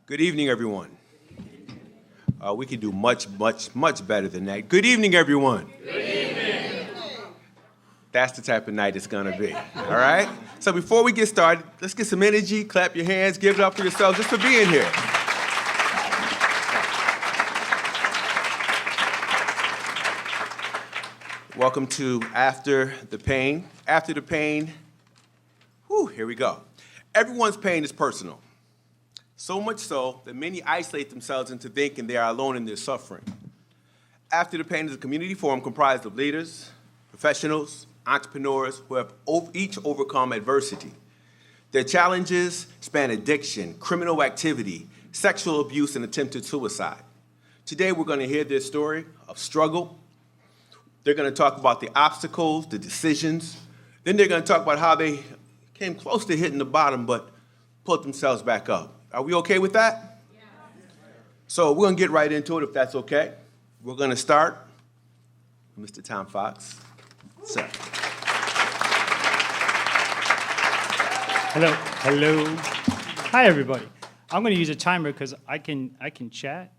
Good evening, everyone. We can do much better than that. Good evening, everyone. Good evening. That's the type of night it's gonna be, all right? So before we get started, let's get some energy, clap your hands, give it up for yourselves just for being here. Welcome to After the Pain. After the pain, here we go. Everyone's pain is personal. So much so that many isolate themselves into thinking they are alone in their suffering. After the Pain is a community forum comprised of leaders, professionals, entrepreneurs who have each overcome adversity. Their challenges span addiction, criminal activity, sexual abuse, and attempted suicide. Today we're going to hear their story of struggle. They're going to talk about the obstacles, the decisions. Then they're going to talk about how they came close to hitting the bottom but pulled themselves back up. Are we okay with that? Yeah. So we're going to get right into it if that's okay. We're going to start with Mr. Tom Fox. Sir. Hello. Hello. Hi, everybody. I'm going to use a timer because I can chat.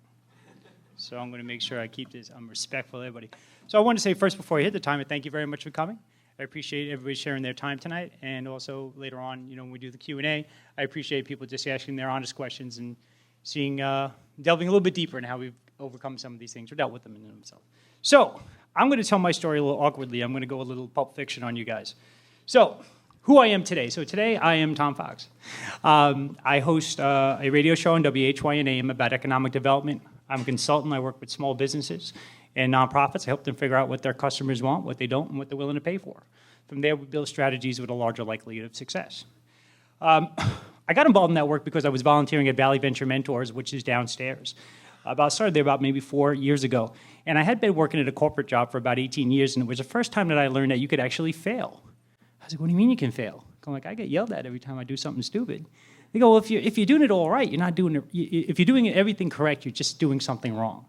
So I'm going to make sure I keep this. I'm respectful of everybody. So I want to say first before I hit the timer, thank you very much for coming. I appreciate everybody sharing their time tonight, and also later on, when we do the Q&A, I appreciate people just asking their honest questions and seeing, delving a little bit deeper in how we've overcome some of these things or dealt with them in themselves. So I'm going to tell my story a little awkwardly. I'm going to go a little Pulp Fiction on you guys. So who I am today. So today I am Tom Fox. I host a radio show on WHYN-AM about economic development. I'm a consultant. I work with small businesses and nonprofits. I help them figure out what their customers want, what they don't, and what they're willing to pay for. From there, we build strategies with a larger likelihood of success. I got involved in that work because I was volunteering at Valley Venture Mentors, which is downstairs. Started there about maybe 4 years ago. And I had been working at a corporate job for about 18 years, and it was the first time that I learned that you could actually fail. I was like, what do you mean you can fail? I'm like, I get yelled at every time I do something stupid. They go, well, if you're doing it all right, you're not doing it. If you're doing everything correct, you're just doing something wrong.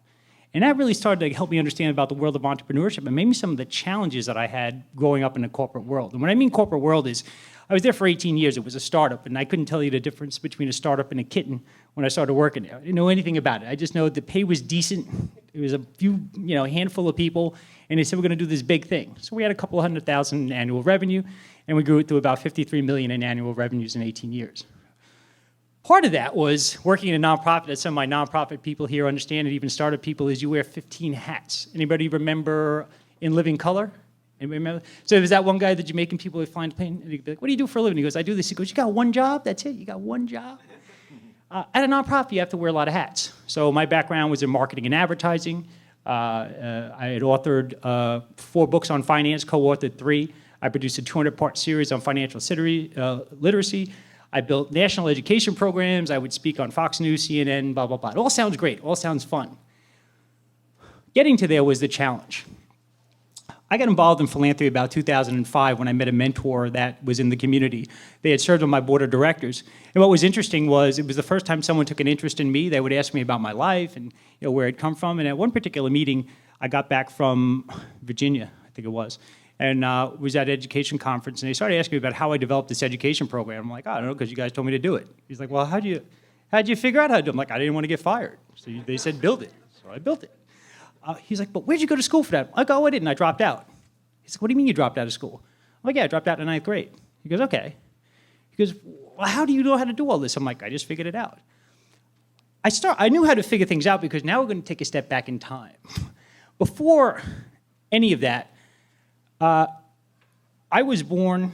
And that really started to help me understand about the world of entrepreneurship and maybe some of the challenges that I had growing up in the corporate world. And when I mean corporate world is, I was there for 18 years. It was a startup, and I couldn't tell you the difference between a startup and a kitten when I started working there. I didn't know anything about it. I just know the pay was decent. It was a few, handful of people, and they said, we're going to do this big thing. So we had a couple of 100,000 in annual revenue, and we grew it to about 53 million in annual revenues in 18 years. Part of that was working in a nonprofit, as some of my nonprofit people here understand, and even startup people, is you wear 15 hats. Anybody remember In Living Color? Anybody remember? So there's that one guy, the Jamaican people would find pain, and he'd be like, what do you do for a living? He goes, I do this. He goes, you got one job? That's it? You got one job? At a nonprofit, you have to wear a lot of hats. So my background was in marketing and advertising. I had authored 4 books on finance, co-authored 3. I produced a 200-part series on financial literacy. I built national education programs. I would speak on Fox News, CNN, blah, blah, blah. It all sounds great. It all sounds fun. Getting to there was the challenge. I got involved in philanthropy about 2005 when I met a mentor that was in the community. They had served on my board of directors. And what was interesting was it was the first time someone took an interest in me. They would ask me about my life and where I'd come from. And at one particular meeting, I got back from Virginia, I think it was, and was at an education conference, and they started asking me about how I developed this education program. I'm like, I don't know, because you guys told me to do it. He's like, well, how'd you figure out how to do it? I'm like, I didn't want to get fired. So they said, build it. So I built it. He's like, but where'd you go to school for that? I'm like, oh, I didn't. I dropped out. He's like, what do you mean you dropped out of school? I'm like, yeah, I dropped out in 9th grade. He goes, okay. He goes, well, how do you know how to do all this? I'm like, I just figured it out. I knew how to figure things out because now we're going to take a step back in time. Before any of that, I was born,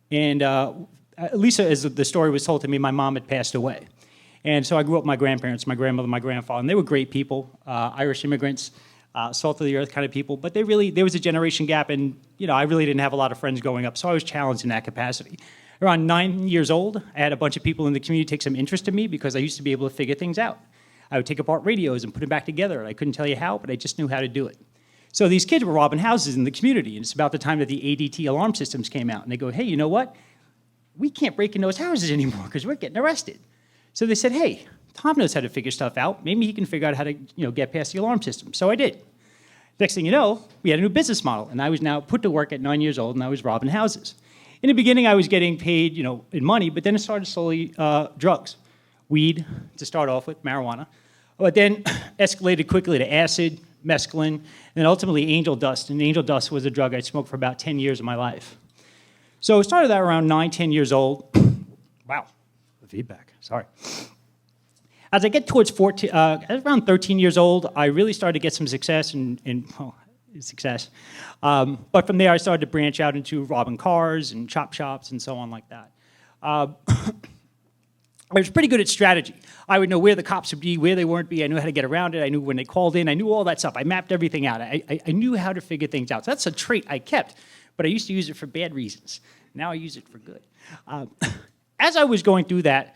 and at least as the story was told to me, my mom had passed away. And so I grew up with my grandparents, my grandmother, my grandfather, and they were great people, Irish immigrants, salt of the earth kind of people. But there was a generation gap, and I really didn't have a lot of friends growing up, so I was challenged in that capacity. Around 9 years old, I had a bunch of people in the community take some interest in me because I used to be able to figure things out. I would take apart radios and put them back together. I couldn't tell you how, but I just knew how to do it. So these kids were robbing houses in the community, and it's about the time that the ADT alarm systems came out. And they go, hey, you know what? We can't break in those houses anymore because we're getting arrested. So they said, hey, Tom knows how to figure stuff out. Maybe he can figure out how to get past the alarm system. So I did. Next thing you know, we had a new business model, and I was now put to work at 9 years old, and I was robbing houses. In the beginning, I was getting paid in money, but then it started slowly drugs. weed to start off with, marijuana, but then escalated quickly to acid, mescaline, and then ultimately angel dust. And angel dust was a drug I smoked for about 10 years of my life. So I started that around 9, 10 years old. Wow, the feedback, sorry. As I get towards around 13 years old, I really started to get some success success. But from there, I started to branch out into robbing cars and chop shops and so on like that. I was pretty good at strategy. I would know where the cops would be, where they weren't be. I knew how to get around it. I knew when they called in. I knew all that stuff. I mapped everything out. I knew how to figure things out. So that's a trait I kept, but I used to use it for bad reasons. Now I use it for good. As I was going through that,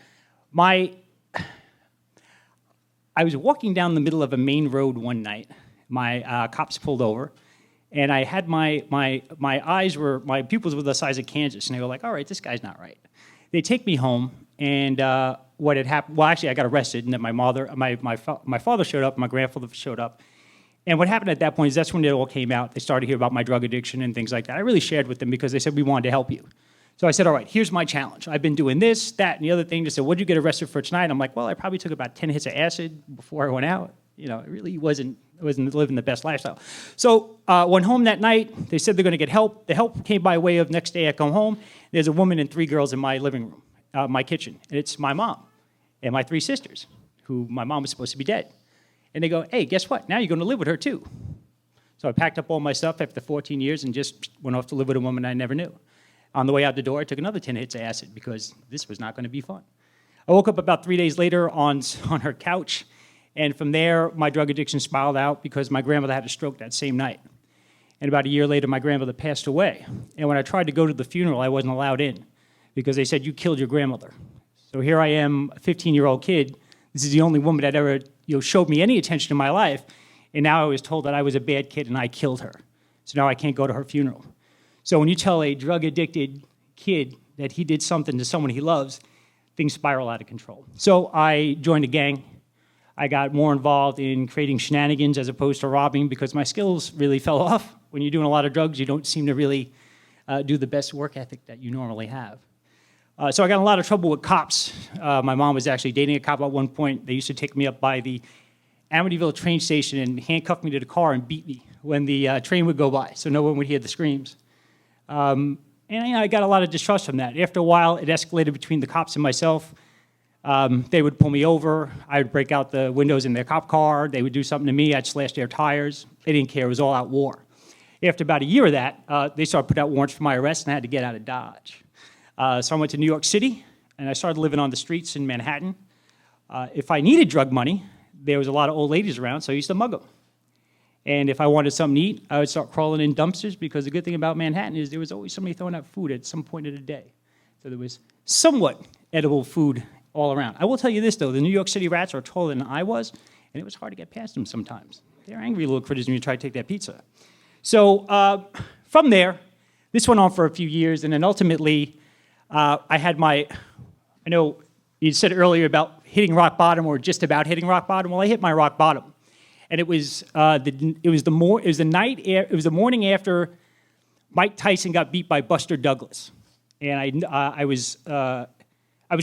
I was walking down the middle of a main road one night. My cops pulled over, and I had my pupils were the size of Kansas, and they were like, all right, this guy's not right. They take me home, and what had happened, well, actually, I got arrested, and then my father showed up, my grandfather showed up, and what happened at that point is that's when it all came out. They started to hear about my drug addiction and things like that. I really shared with them because they said, we wanted to help you. So I said, all right, here's my challenge. I've been doing this, that, and the other thing. They said, what'd you get arrested for tonight? I'm like, well, I probably took about 10 hits of acid before I went out. You know, it really wasn't living the best lifestyle. So went home that night. They said they're going to get help. The help came by way of next day I come home. There's a woman and 3 girls in my living room, my kitchen. And it's my mom and my 3 sisters, who my mom was supposed to be dead. And they go, hey, guess what? Now you're going to live with her too. So I packed up all my stuff after 14 years and just went off to live with a woman I never knew. On the way out the door, I took another 10 hits of acid because this was not going to be fun. I woke up about 3 days later on her couch, and from there, my drug addiction spiraled out because my grandmother had a stroke that same night. And about a year later, my grandmother passed away. And when I tried to go to the funeral, I wasn't allowed in because they said, you killed your grandmother. So here I am, a 15-year-old kid. This is the only woman that ever showed me any attention in my life. And now I was told that I was a bad kid and I killed her. So now I can't go to her funeral. So when you tell a drug-addicted kid that he did something to someone he loves, things spiral out of control. So I joined a gang. I got more involved in creating shenanigans as opposed to robbing because my skills really fell off. When you're doing a lot of drugs, you don't seem to really do the best work ethic that you normally have. So I got in a lot of trouble with cops. My mom was actually dating a cop at one point. They used to take me up by the Amityville train station and handcuff me to the car and beat me when the train would go by, so no one would hear the screams. And I got a lot of distrust from that. After a while, it escalated between the cops and myself. They would pull me over. I would break out the windows in their cop car. They would do something to me. I'd slash their tires. They didn't care. It was all out war. After about a year of that, they started putting out warrants for my arrest, and I had to get out of Dodge. So I went to New York City, and I started living on the streets in Manhattan. If I needed drug money, there was a lot of old ladies around, so I used to mug them. And if I wanted something to eat, I would start crawling in dumpsters because the good thing about Manhattan is there was always somebody throwing out food at some point of the day. So there was somewhat edible food all around. I will tell you this, though. The New York City rats are taller than I was, and it was hard to get past them sometimes. They're angry little critters when you try to take that pizza. So from there, this went on for a few years, and then ultimately I had I know you said earlier about hitting rock bottom or just about hitting rock bottom. Well, I hit my rock bottom. And it was the morning after Mike Tyson got beat by Buster Douglas, and I was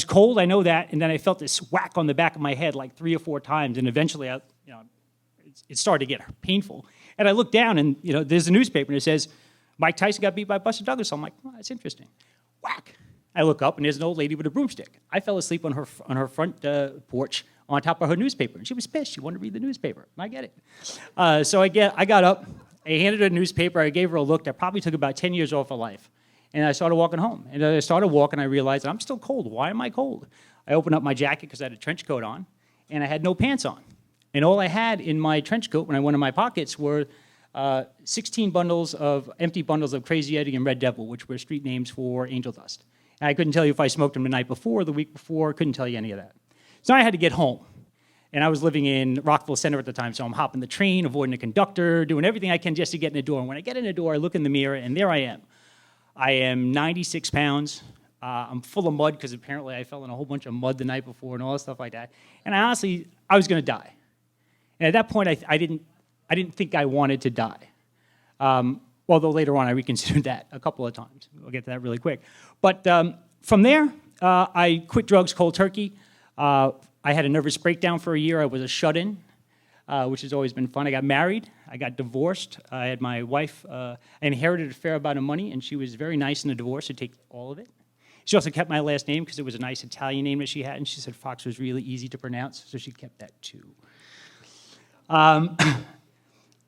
cold. I know that, and then I felt this whack on the back of my head like 3 or 4 times, and eventually, it started to get painful. And I looked down, and there's a newspaper, and it says Mike Tyson got beat by Buster Douglas. So I'm like, well, that's interesting. Whack! I look up, and there's an old lady with a broomstick. I fell asleep on her front porch on top of her newspaper. And she was pissed. She wanted to read the newspaper. And I get it. So I got up. I handed her a newspaper. I gave her a look that probably took about 10 years off her life. And I started walking home. And as I started walking, I realized I'm still cold. Why am I cold? I opened up my jacket because I had a trench coat on. And I had no pants on. And all I had in my trench coat when I went in my pockets were 16 empty bundles of Crazy Eddie and Red Devil, which were street names for angel dust. And I couldn't tell you if I smoked them the night before, the week before. Couldn't tell you any of that. So I had to get home. And I was living in Rockville Center at the time, so I'm hopping the train, avoiding the conductor, doing everything I can just to get in the door. And when I get in the door, I look in the mirror, and there I am. I am 96 pounds. I'm full of mud because apparently I fell in a whole bunch of mud the night before and all that stuff like that. And I was going to die. And at that point, I didn't think I wanted to die. Although later on, I reconsidered that a couple of times. We'll get to that really quick. But from there, I quit drugs cold turkey. I had a nervous breakdown for a year. I was a shut-in, which has always been fun. I got married. I got divorced. I had my wife. I inherited a fair amount of money, and she was very nice in the divorce to take all of it. She also kept my last name because it was a nice Italian name that she had, and she said Fox was really easy to pronounce, so she kept that too.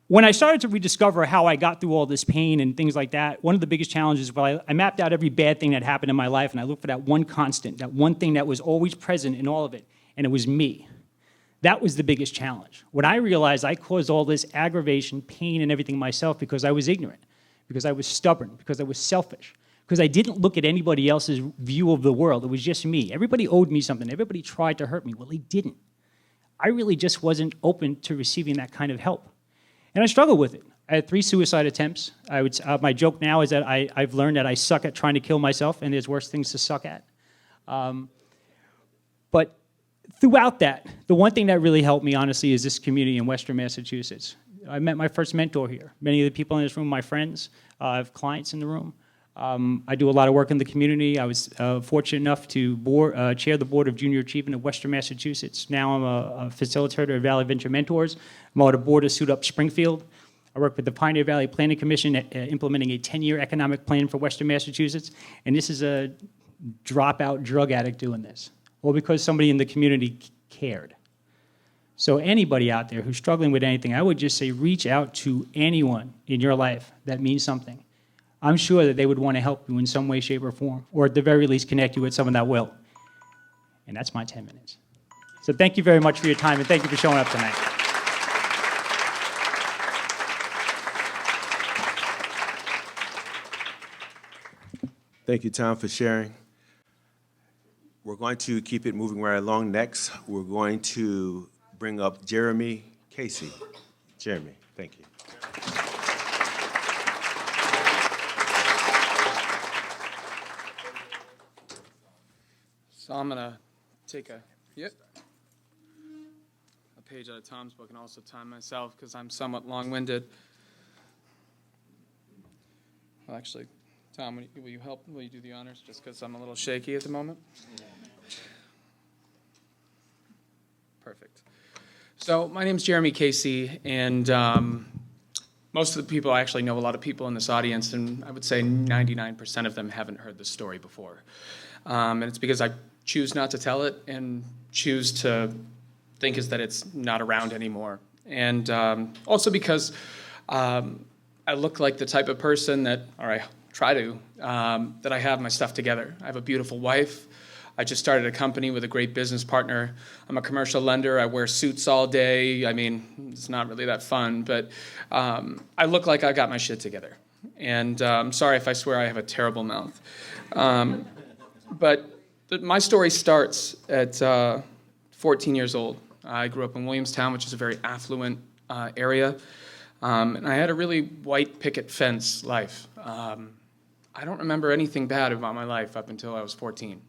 When I started to rediscover how I got through all this pain and things like that, one of the biggest challenges was I mapped out every bad thing that happened in my life, and I looked for that one constant, that one thing that was always present in all of it, and it was me. That was the biggest challenge. When I realized I caused all this aggravation, pain, and everything myself because I was ignorant, because I was stubborn, because I was selfish, because I didn't look at anybody else's view of the world. It was just me. Everybody owed me something. Everybody tried to hurt me. Well, they didn't. I really just wasn't open to receiving that kind of help. And I struggled with it. I had 3 suicide attempts. My joke now is that I've learned that I suck at trying to kill myself, and there's worse things to suck at. But throughout that, the one thing that really helped me, honestly, is this community in Western Massachusetts. I met my first mentor here. Many of the people in this room are my friends. I have clients in the room. I do a lot of work in the community. I was fortunate enough to chair the Board of Junior Achievement of Western Massachusetts. Now I'm a facilitator of Valley Venture Mentors. I'm on a board of Suit Up Springfield. I work with the Pioneer Valley Planning Commission implementing a 10-year economic plan for Western Massachusetts. And this is a dropout drug addict doing this. Well, because somebody in the community cared. So anybody out there who's struggling with anything, I would just say reach out to anyone in your life that means something. I'm sure that they would want to help you in some way, shape, or form, or at the very least connect you with someone that will. And that's my 10 minutes. So thank you very much for your time, and thank you for showing up tonight. Thank you, Tom, for sharing. We're going to keep it moving right along. Next, we're going to bring up Jeremy Casey. Jeremy, thank you. So I'm going to take a page out of Tom's book and also time myself because I'm somewhat long-winded. Well, actually, Tom, will you help? Will you do the honors just because I'm a little shaky at the moment? Perfect. So my name's Jeremy Casey, and most of the people, I actually know a lot of people in this audience, and I would say 99% of them haven't heard this story before. And it's because I choose not to tell it and choose to think is that it's not around anymore. And also because I look like the type of person that, or I try to, that I have my stuff together. I have a beautiful wife. I just started a company with a great business partner. I'm a commercial lender. I wear suits all day. I mean, it's not really that fun, but I look like I got my shit together. And I'm sorry if I swear I have a terrible mouth. But my story starts at 14 years old. I grew up in Williamstown, which is a very affluent area. And I had a really white picket fence life. I don't remember anything bad about my life up until I was 14.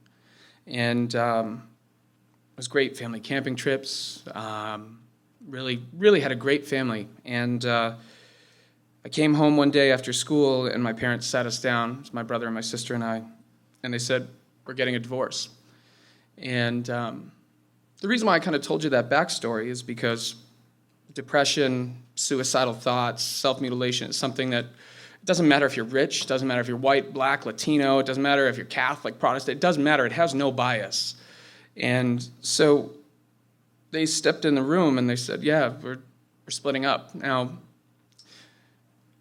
And it was great family camping trips. Really had a great family. And I came home one day after school, and my parents sat us down, it was my brother and my sister and I, and they said, we're getting a divorce. And the reason why I kind of told you that backstory is because depression, suicidal thoughts, self-mutilation is something that it doesn't matter if you're rich, it doesn't matter if you're white, black, Latino, it doesn't matter if you're Catholic, Protestant, it doesn't matter, it has no bias. And so they stepped in the room and they said, yeah, we're splitting up. Now,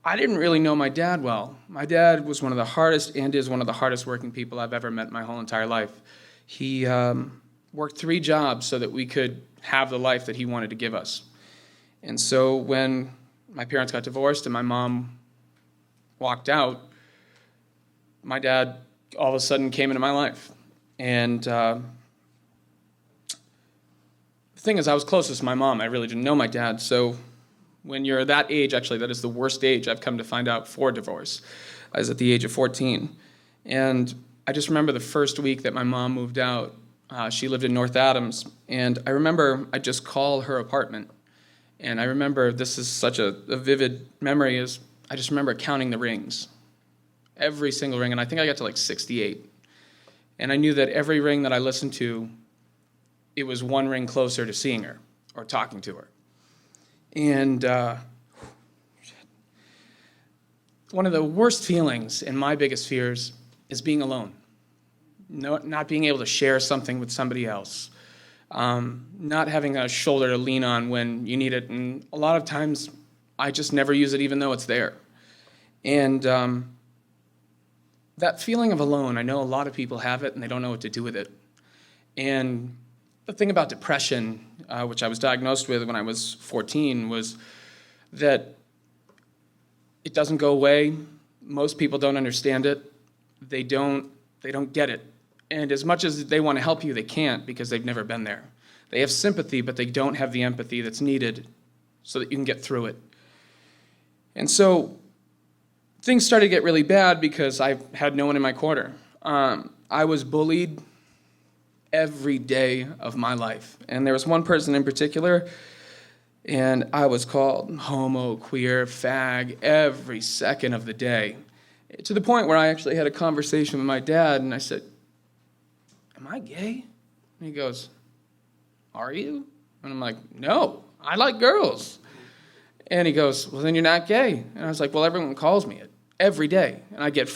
I didn't really know my dad well. My dad was one of the hardest and is one of the hardest working people I've ever met my whole entire life. He worked 3 jobs so that we could have the life that he wanted to give us. And so when my parents got divorced and my mom walked out, my dad all of a sudden came into my life. And the thing is, I was closest to my mom. I really didn't know my dad. So when you're that age, actually, that is the worst age I've come to find out for divorce. I was at the age of 14. And I just remember the first week that my mom moved out. She lived in North Adams. And I remember I'd just call her apartment. And I remember, this is such a vivid memory, is I just remember counting the rings. Every single ring. And I think I got to like 68. And I knew that every ring that I listened to it was one ring closer to seeing her or talking to her. And one of the worst feelings and my biggest fears is being alone. Not being able to share something with somebody else. Not having a shoulder to lean on when you need it. And a lot of times, I just never use it even though it's there. And that feeling of alone, I know a lot of people have it and they don't know what to do with it. And the thing about depression, which I was diagnosed with when I was 14, was that it doesn't go away. Most people don't understand it. They don't get it. And as much as they want to help you, they can't because they've never been there. They have sympathy, but they don't have the empathy that's needed so that you can get through it. And so things started to get really bad because I had no one in my corner. I was bullied every day of my life. And there was one person in particular, and I was called homo, queer, fag every second of the day. To the point where I actually had a conversation with my dad, and I said, "Am I gay?" And he goes, "Are you?" And I'm like, "No, I like girls." And he goes, "Well, then you're not gay." And I was like, "Well, everyone calls me it every day." And I get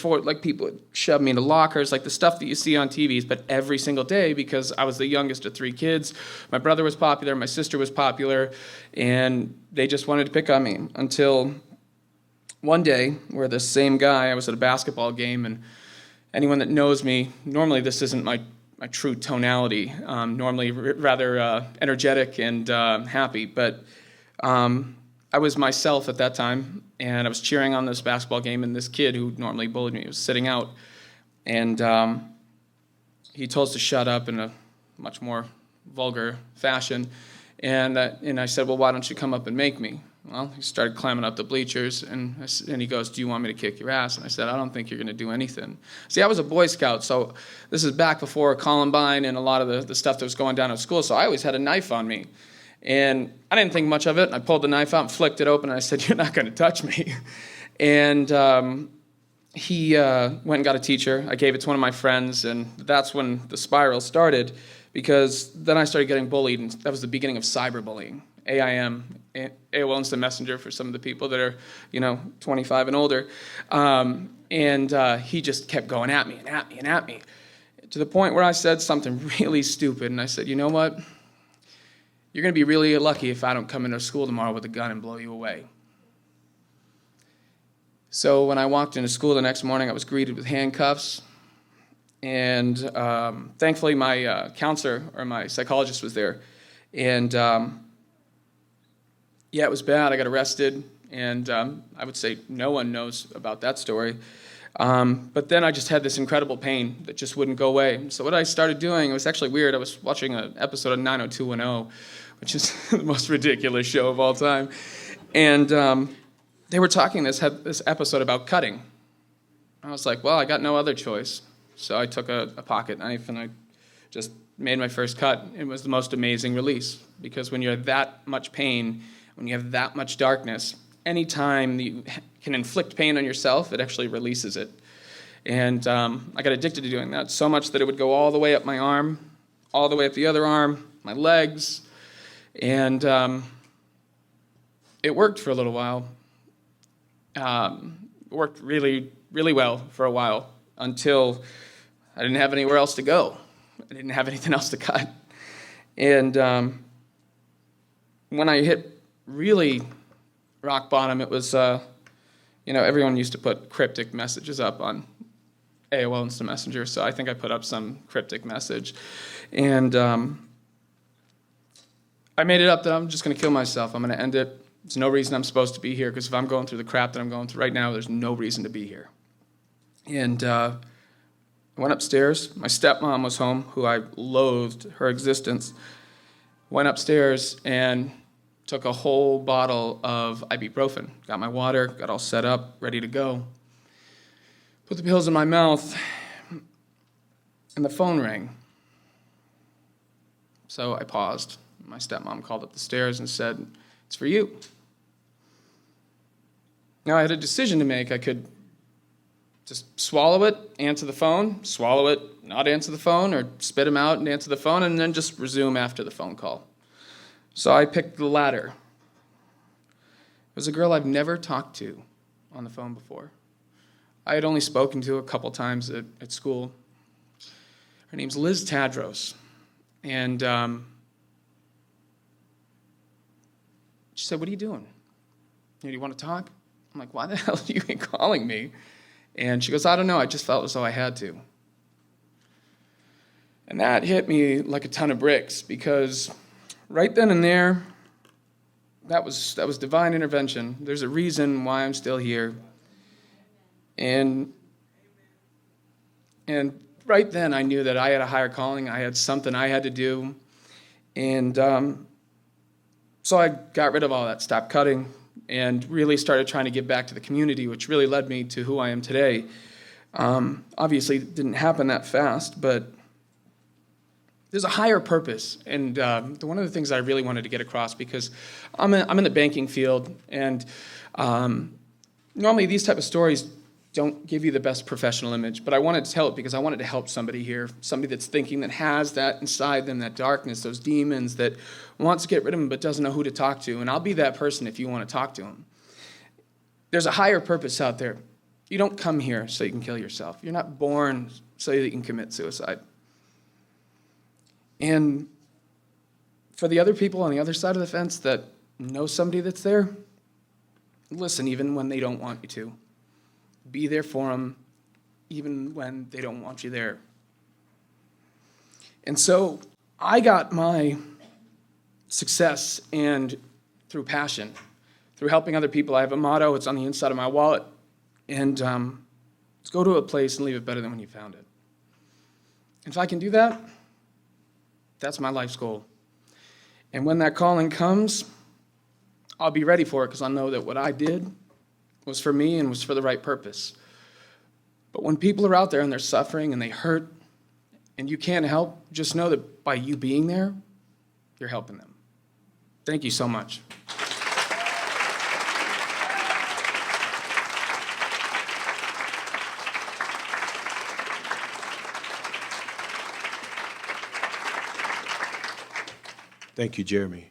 people would shove me into lockers, like the stuff that you see on TVs, but every single day because I was the youngest of 3 kids. My brother was popular, my sister was popular, and they just wanted to pick on me until one day where this same guy, I was at a basketball game, and anyone that knows me, normally this isn't my true tonality, normally rather energetic and happy, but I was myself at that time, and I was cheering on this basketball game, and this kid who normally bullied me was sitting out, and he told us to shut up in a much more vulgar fashion, and I said, "Well, why don't you come up and make me?" Well, he started climbing up the bleachers, and he goes, "Do you want me to kick your ass?" And I said, "I don't think you're going to do anything." See, I was a Boy Scout, so this is back before Columbine and a lot of the stuff that was going down at school, so I always had a knife on me. And I didn't think much of it. I pulled the knife out and flicked it open, and I said, "You're not going to touch me." And he went and got a teacher. I gave it to one of my friends, and that's when the spiral started, because then I started getting bullied, and that was the beginning of cyberbullying. AIM, AOL Instant Messenger for some of the people that are, 25 and older. And he just kept going at me and at me and at me, to the point where I said something really stupid, and I said, "You know what? You're going to be really lucky if I don't come into school tomorrow with a gun and blow you away." So when I walked into school the next morning, I was greeted with handcuffs. And thankfully, my counselor or my psychologist was there. And yeah, it was bad. I got arrested. And I would say no one knows about that story. But then I just had this incredible pain that just wouldn't go away. So what I started doing, it was actually weird. I was watching an episode of 90210, which is the most ridiculous show of all time. And they were talking this episode about cutting. I was like, well, I got no other choice. So I took a pocket knife and I just made my first cut. It was the most amazing release, because when you're that much pain, when you have that much darkness, any time that you can inflict pain on yourself, it actually releases it. And I got addicted to doing that so much that it would go all the way up my arm, all the way up the other arm, my legs, and it worked for a little while. It worked really, really well for a while until I didn't have anywhere else to go. I didn't have anything else to cut. And when I hit really rock bottom, it was, everyone used to put cryptic messages up on AOL Instant Messenger, so I think I put up some cryptic message. And I made it up that I'm just going to kill myself. I'm going to end it. There's no reason I'm supposed to be here, because if I'm going through the crap that I'm going through right now, there's no reason to be here. And I went upstairs. My stepmom was home, who I loathed her existence. Went upstairs and took a whole bottle of ibuprofen. Got my water, got all set up, ready to go. Put the pills in my mouth, and the phone rang. So I paused. My stepmom called up the stairs and said, "It's for you." Now I had a decision to make. I could Just swallow it, answer the phone, swallow it, not answer the phone, or spit them out and answer the phone, and then just resume after the phone call. So I picked the latter. It was a girl I've never talked to on the phone before. I had only spoken to a couple times at school. Her name's Liz Tadros. And she said, "What are you doing? Do you want to talk?" I'm like, "Why the hell are you calling me?" And she goes, "I don't know, I just felt as though I had to." And that hit me like a ton of bricks, because right then and there, that was divine intervention. There's a reason why I'm still here. And right then I knew that I had a higher calling, I had something I had to do. And so I got rid of all that, stopped cutting, and really started trying to give back to the community, which really led me to who I am today. Obviously, it didn't happen that fast, but there's a higher purpose. And one of the things I really wanted to get across, because I'm in the banking field, and normally these type of stories don't give you the best professional image, but I wanted to tell it because I wanted to help somebody here, somebody that's thinking, that has that inside them, that darkness, those demons, that wants to get rid of them but doesn't know who to talk to. And I'll be that person if you want to talk to them. There's a higher purpose out there. You don't come here so you can kill yourself. You're not born so that you can commit suicide. And for the other people on the other side of the fence that know somebody that's there, listen even when they don't want you to. Be there for them, even when they don't want you there. And so I got my success and through passion, through helping other people. I have a motto, it's on the inside of my wallet, and let's go to a place and leave it better than when you found it. And if I can do that, that's my life's goal. And when that calling comes, I'll be ready for it, because I know that what I did was for me and was for the right purpose. But when people are out there and they're suffering and they hurt and you can't help, just know that by you being there, you're helping them. Thank you so much. Thank you, Jeremy.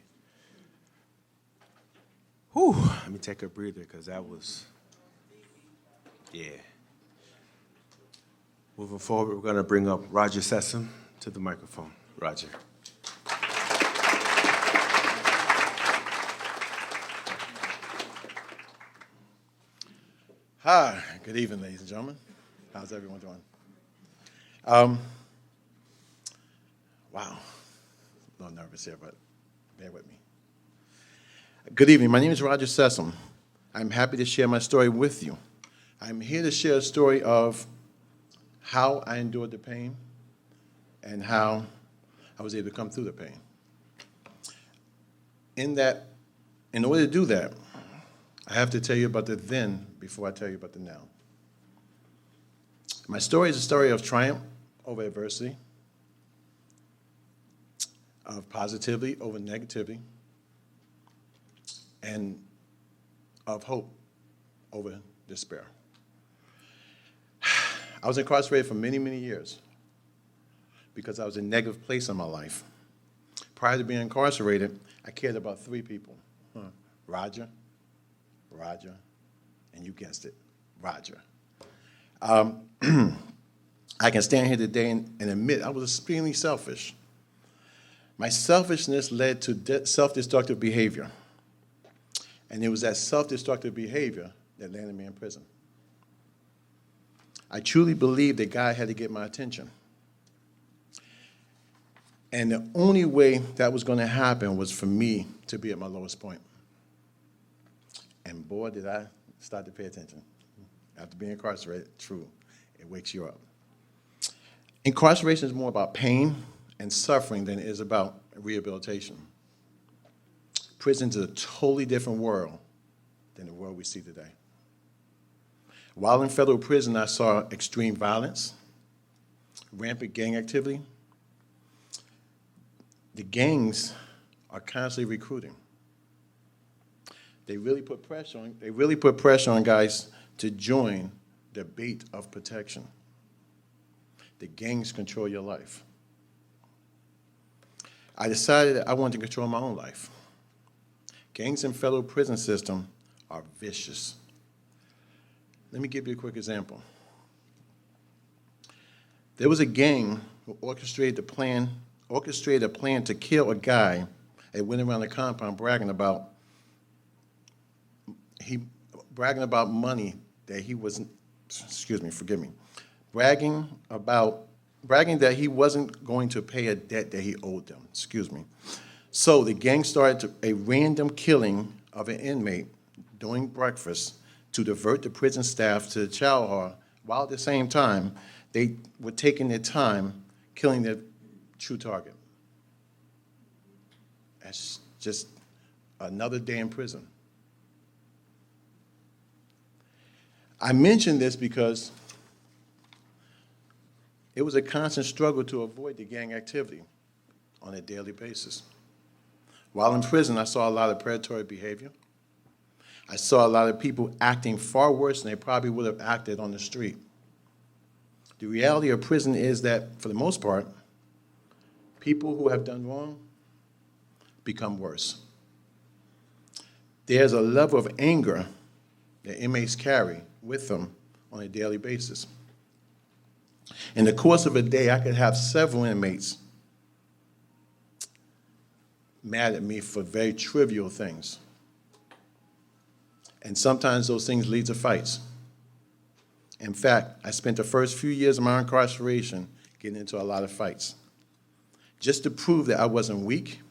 Whew, let me take a breather, because that was, yeah. Moving forward, we're going to bring up Roger Sessom to the microphone. Roger. Hi, good evening, ladies and gentlemen. How's everyone doing? Wow, a little nervous here, but bear with me. Good evening, my name is Roger Sessom. I'm happy to share my story with you. I'm here to share a story of how I endured the pain and how I was able to come through the pain. In order to do that, I have to tell you about the then before I tell you about the now. My story is a story of triumph over adversity, of positivity over negativity, and of hope over despair. I was incarcerated for many, many years because I was in a negative place in my life. Prior to being incarcerated, I cared about three people. Roger, and you guessed it, Roger. I can stand here today and admit I was extremely selfish. My selfishness led to self-destructive behavior. And it was that self-destructive behavior that landed me in prison. I truly believed that God had to get my attention. And the only way that was going to happen was for me to be at my lowest point. And boy, did I start to pay attention. After being incarcerated, true, it wakes you up. Incarceration is more about pain and suffering than it is about rehabilitation. Prison is a totally different world than the world we see today. While in federal prison, I saw extreme violence, rampant gang activity. The gangs are constantly recruiting. They really put pressure on guys to join debate of protection. The gangs control your life. I decided that I wanted to control my own life. Gangs in federal prison system are vicious. Let me give you a quick example. There was a gang who orchestrated a plan to kill a guy and went around the compound bragging about money that he wasn't, bragging that he wasn't going to pay a debt that he owed them, So the gang started a random killing of an inmate during breakfast to divert the prison staff to the chow hall, while at the same time, they were taking their time killing their true target. That's just another day in prison. I mention this because it was a constant struggle to avoid the gang activity on a daily basis. While in prison, I saw a lot of predatory behavior. I saw a lot of people acting far worse than they probably would have acted on the street. The reality of prison is that, for the most part, people who have done wrong become worse. There's a level of anger that inmates carry with them on a daily basis. In the course of a day, I could have several inmates mad at me for very trivial things. And sometimes those things lead to fights. In fact, I spent the first few years of my incarceration getting into a lot of fights, just to prove that I wasn't weak,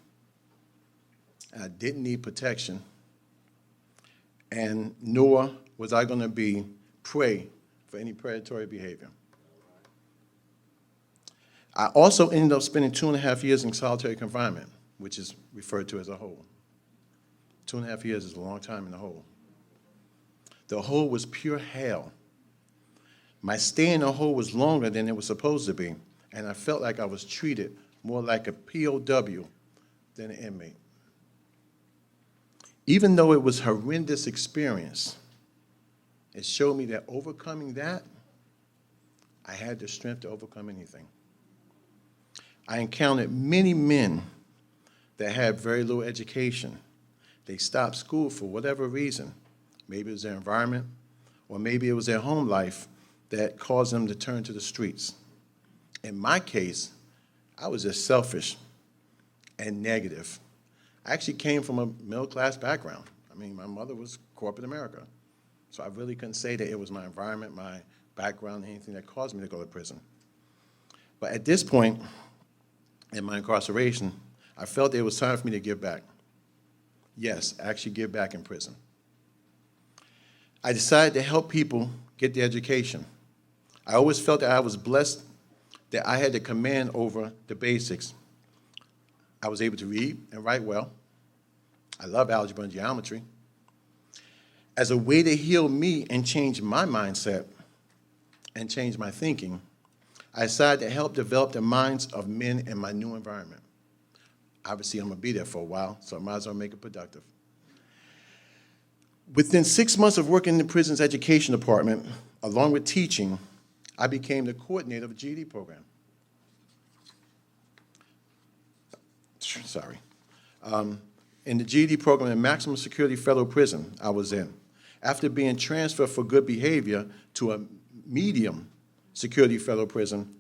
and I didn't need protection, and nor was I going to be prey for any predatory behavior. I also ended up spending 2.5 years in solitary confinement, which is referred to as a hole. 2.5 years is a long time in the hole. The hole was pure hell. My stay in the hole was longer than it was supposed to be, and I felt like I was treated more like a POW than an inmate. Even though it was a horrendous experience, it showed me that overcoming that, I had the strength to overcome anything. I encountered many men that had very little education. They stopped school for whatever reason. Maybe it was their environment, or maybe it was their home life that caused them to turn to the streets. In my case, I was just selfish and negative. I actually came from a middle-class background. I mean, my mother was corporate America. So I really couldn't say that it was my environment, my background, anything that caused me to go to prison. But at this point in my incarceration, I felt it was time for me to give back. Yes, actually give back in prison. I decided to help people get the education. I always felt that I was blessed that I had the command over the basics. I was able to read and write well. I love algebra and geometry. As a way to heal me and change my mindset and change my thinking, I decided to help develop the minds of men in my new environment. Obviously, I'm going to be there for a while, so I might as well make it productive. Within 6 months of working in the prison's education department, along with teaching, I became the coordinator of a GED program. In the GED program in maximum security federal prison I was in. After being transferred for good behavior to a medium security federal prison,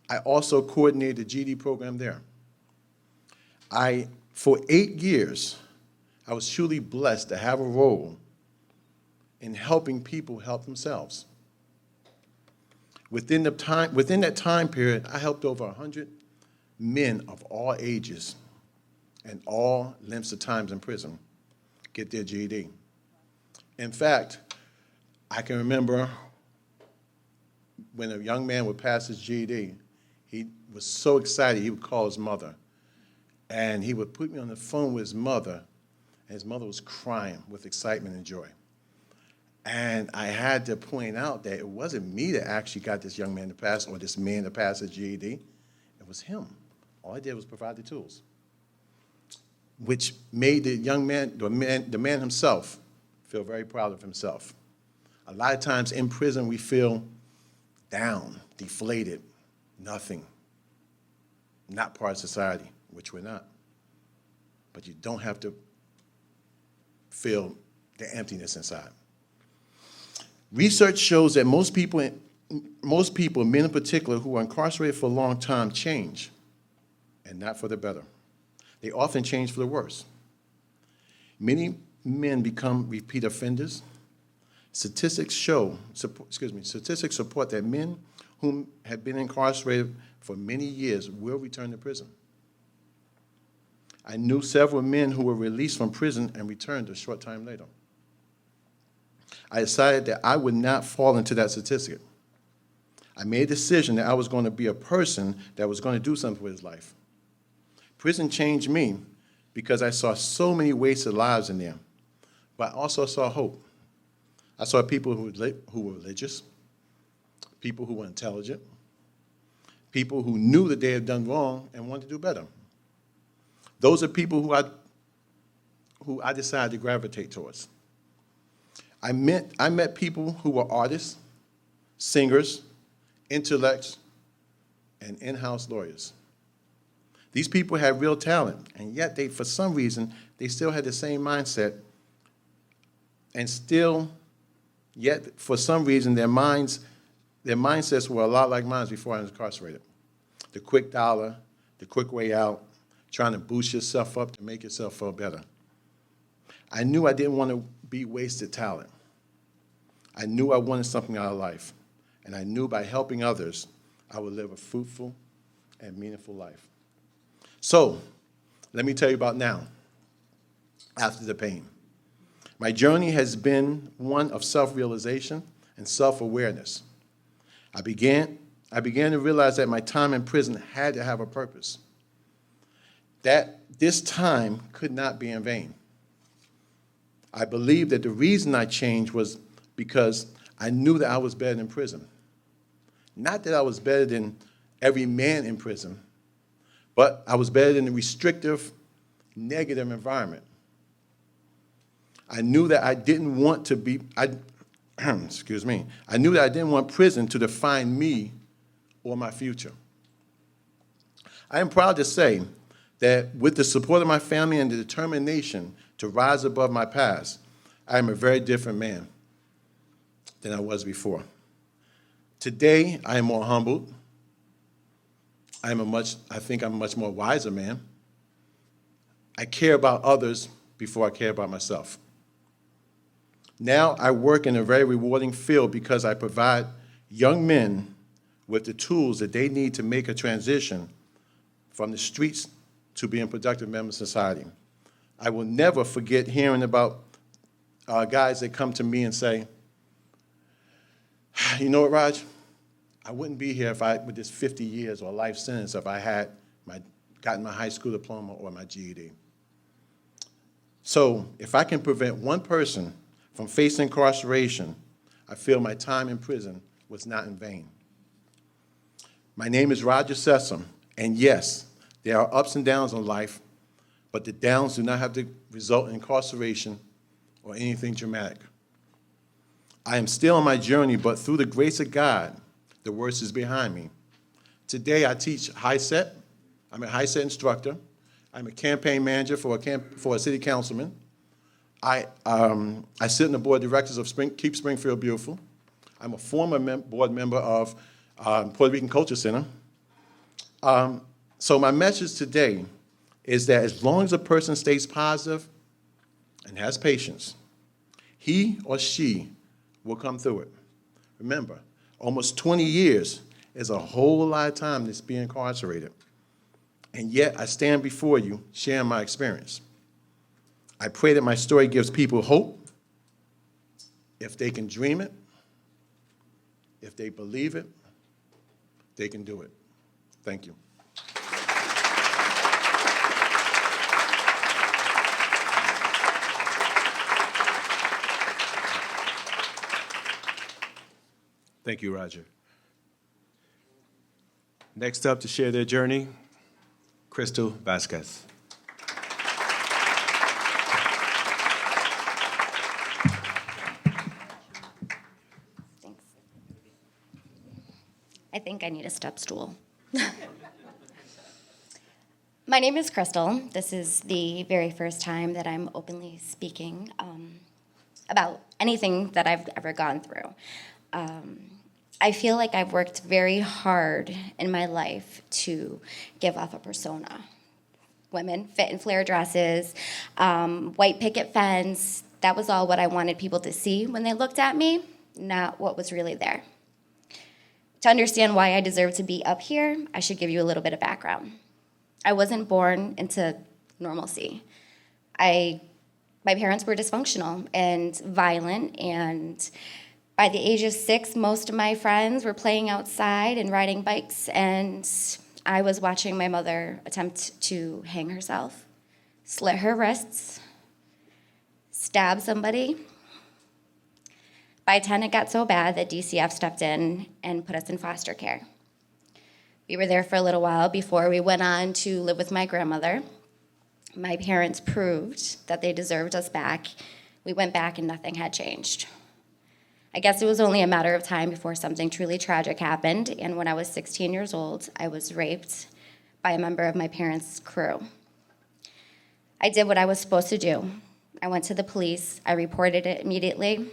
I also coordinated the GED program there. For 8 years, I was truly blessed to have a role in helping people help themselves. Within that time period, I helped over 100 men of all ages and all lengths of times in prison get their GED. In fact, I can remember when a young man would pass his GED, he was so excited he would call his mother. And he would put me on the phone with his mother, and his mother was crying with excitement and joy. And I had to point out that it wasn't me that actually got this young man to pass, or this man to pass his GED. It was him. All I did was provide the tools, which made the young man, the man himself, feel very proud of himself. A lot of times in prison, we feel down, deflated, nothing, not part of society, which we're not. But you don't have to feel the emptiness inside. Research shows that most people, men in particular, who are incarcerated for a long time change, and not for the better. They often change for the worse. Many men become repeat offenders. Statistics support that men whom have been incarcerated for many years will return to prison. I knew several men who were released from prison and returned a short time later. I decided that I would not fall into that statistic. I made a decision that I was going to be a person that was going to do something with his life. Prison changed me because I saw so many wasted lives in there, but I also saw hope. I saw people who were religious, people who were intelligent, people who knew that they had done wrong and wanted to do better. Those are people who I decided to gravitate towards. I met people who were artists, singers, intellects, and in-house lawyers. These people had real talent, and yet for some reason, they still had the same mindset, and yet for some reason, their mindsets were a lot like mine before I was incarcerated. The quick dollar, the quick way out, trying to boost yourself up to make yourself feel better. I knew I didn't want to be wasted talent. I knew I wanted something out of life, and I knew by helping others, I would live a fruitful and meaningful life. So, let me tell you about now, after the pain. My journey has been one of self-realization and self-awareness. I began to realize that my time in prison had to have a purpose, that this time could not be in vain. I believed that the reason I changed was because I knew that I was better than prison. Not that I was better than every man in prison, but I was better than the restrictive, negative environment. I knew that I didn't want to be, I knew that I didn't want prison to define me or my future. I am proud to say that with the support of my family and the determination to rise above my past, I am a very different man than I was before. Today, I am more humbled. I think I'm a much more wiser man. I care about others before I care about myself. Now I work in a very rewarding field because I provide young men with the tools that they need to make a transition from the streets to being productive members of society. I will never forget hearing about guys that come to me and say, you know what, Raj? I wouldn't be here with this 50 years or life sentence if I had gotten my high school diploma or my GED. So if I can prevent one person from facing incarceration, I feel my time in prison was not in vain. My name is Roger Sessom, and yes, there are ups and downs in life, but the downs do not have to result in incarceration or anything dramatic. I am still on my journey, but through the grace of God, the worst is behind me. Today, I teach high set. I'm a high set instructor. I'm a campaign manager for a city councilman. I sit on the board of directors of Keep Springfield Beautiful. I'm a former board member of Puerto Rican Culture Center. So my message today is that as long as a person stays positive and has patience, he or she will come through it. Remember, almost 20 years is a whole lot of time to be incarcerated. And yet I stand before you sharing my experience. I pray that my story gives people hope. If they can dream it, if they believe it, they can do it. Thank you. Thank you, Roger. Next up to share their journey, Crystal Vazquez. I think I need a step stool. My name is Crystal. This is the very first time that I'm openly speaking about anything that I've ever gone through. I feel like I've worked very hard in my life to give off a persona. Women, fit and flare dresses, white picket fence. That was all what I wanted people to see when they looked at me, not what was really there. To understand why I deserve to be up here, I should give you a little bit of background. I wasn't born into normalcy. My parents were dysfunctional and violent, and by the age of 6, most of my friends were playing outside and riding bikes, and I was watching my mother attempt to hang herself, slit her wrists, stab somebody. By 10, it got so bad that DCF stepped in and put us in foster care. We were there for a little while before we went on to live with my grandmother. My parents proved that they deserved us back. We went back and nothing had changed. I guess it was only a matter of time before something truly tragic happened, and when I was 16 years old, I was raped by a member of my parents' crew. I did what I was supposed to do. I went to the police, I reported it immediately,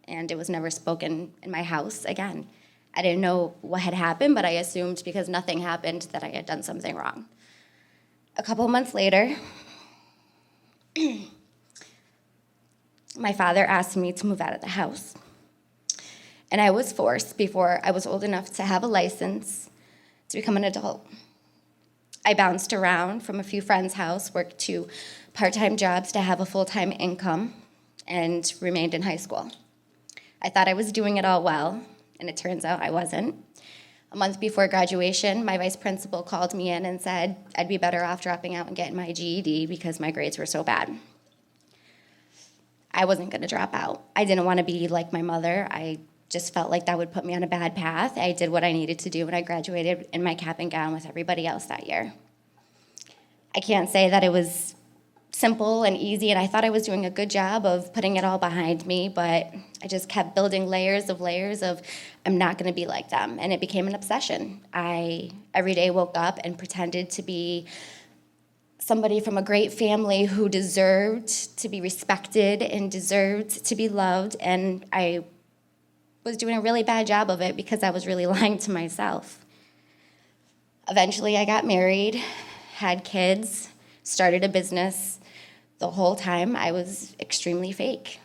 and it was never spoken in my house again. I didn't know what had happened, but I assumed because nothing happened that I had done something wrong. A couple months later, my father asked me to move out of the house. And I was forced before I was old enough to have a license to become an adult. I bounced around from a few friends' house, worked 2 part-time jobs to have a full-time income, and remained in high school. I thought I was doing it all well, and it turns out I wasn't. A month before graduation, my vice principal called me in and said I'd be better off dropping out and getting my GED because my grades were so bad. I wasn't gonna drop out. I didn't wanna be like my mother. I just felt like that would put me on a bad path. I did what I needed to do, and I graduated in my cap and gown with everybody else that year. I can't say that it was simple and easy, and I thought I was doing a good job of putting it all behind me, but I just kept building layers of I'm not gonna be like them, and it became an obsession. I every day woke up and pretended to be somebody from a great family who deserved to be respected and deserved to be loved, and I was doing a really bad job of it because I was really lying to myself. Eventually, I got married, had kids, started a business. The whole time, I was extremely fake.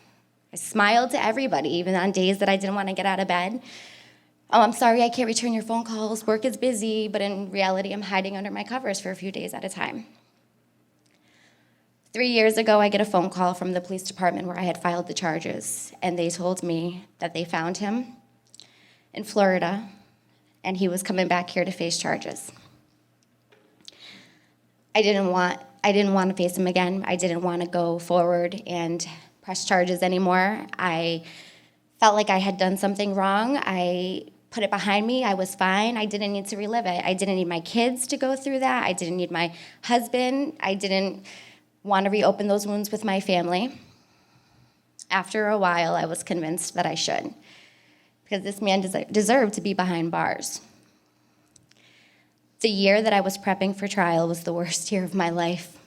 I smiled to everybody, even on days that I didn't want to get out of bed. Oh, I'm sorry, I can't return your phone calls. Work is busy, but in reality, I'm hiding under my covers for a few days at a time. 3 years ago, I get a phone call from the police department where I had filed the charges, and they told me that they found him in Florida, and he was coming back here to face charges. I didn't want to face him again. I didn't want to go forward and press charges anymore. I felt like I had done something wrong. I put it behind me. I was fine. I didn't need to relive it. I didn't need my kids to go through that. I didn't need my husband. I didn't want to reopen those wounds with my family. After a while, I was convinced that I should, because this man deserved to be behind bars. The year that I was prepping for trial was the worst year of my life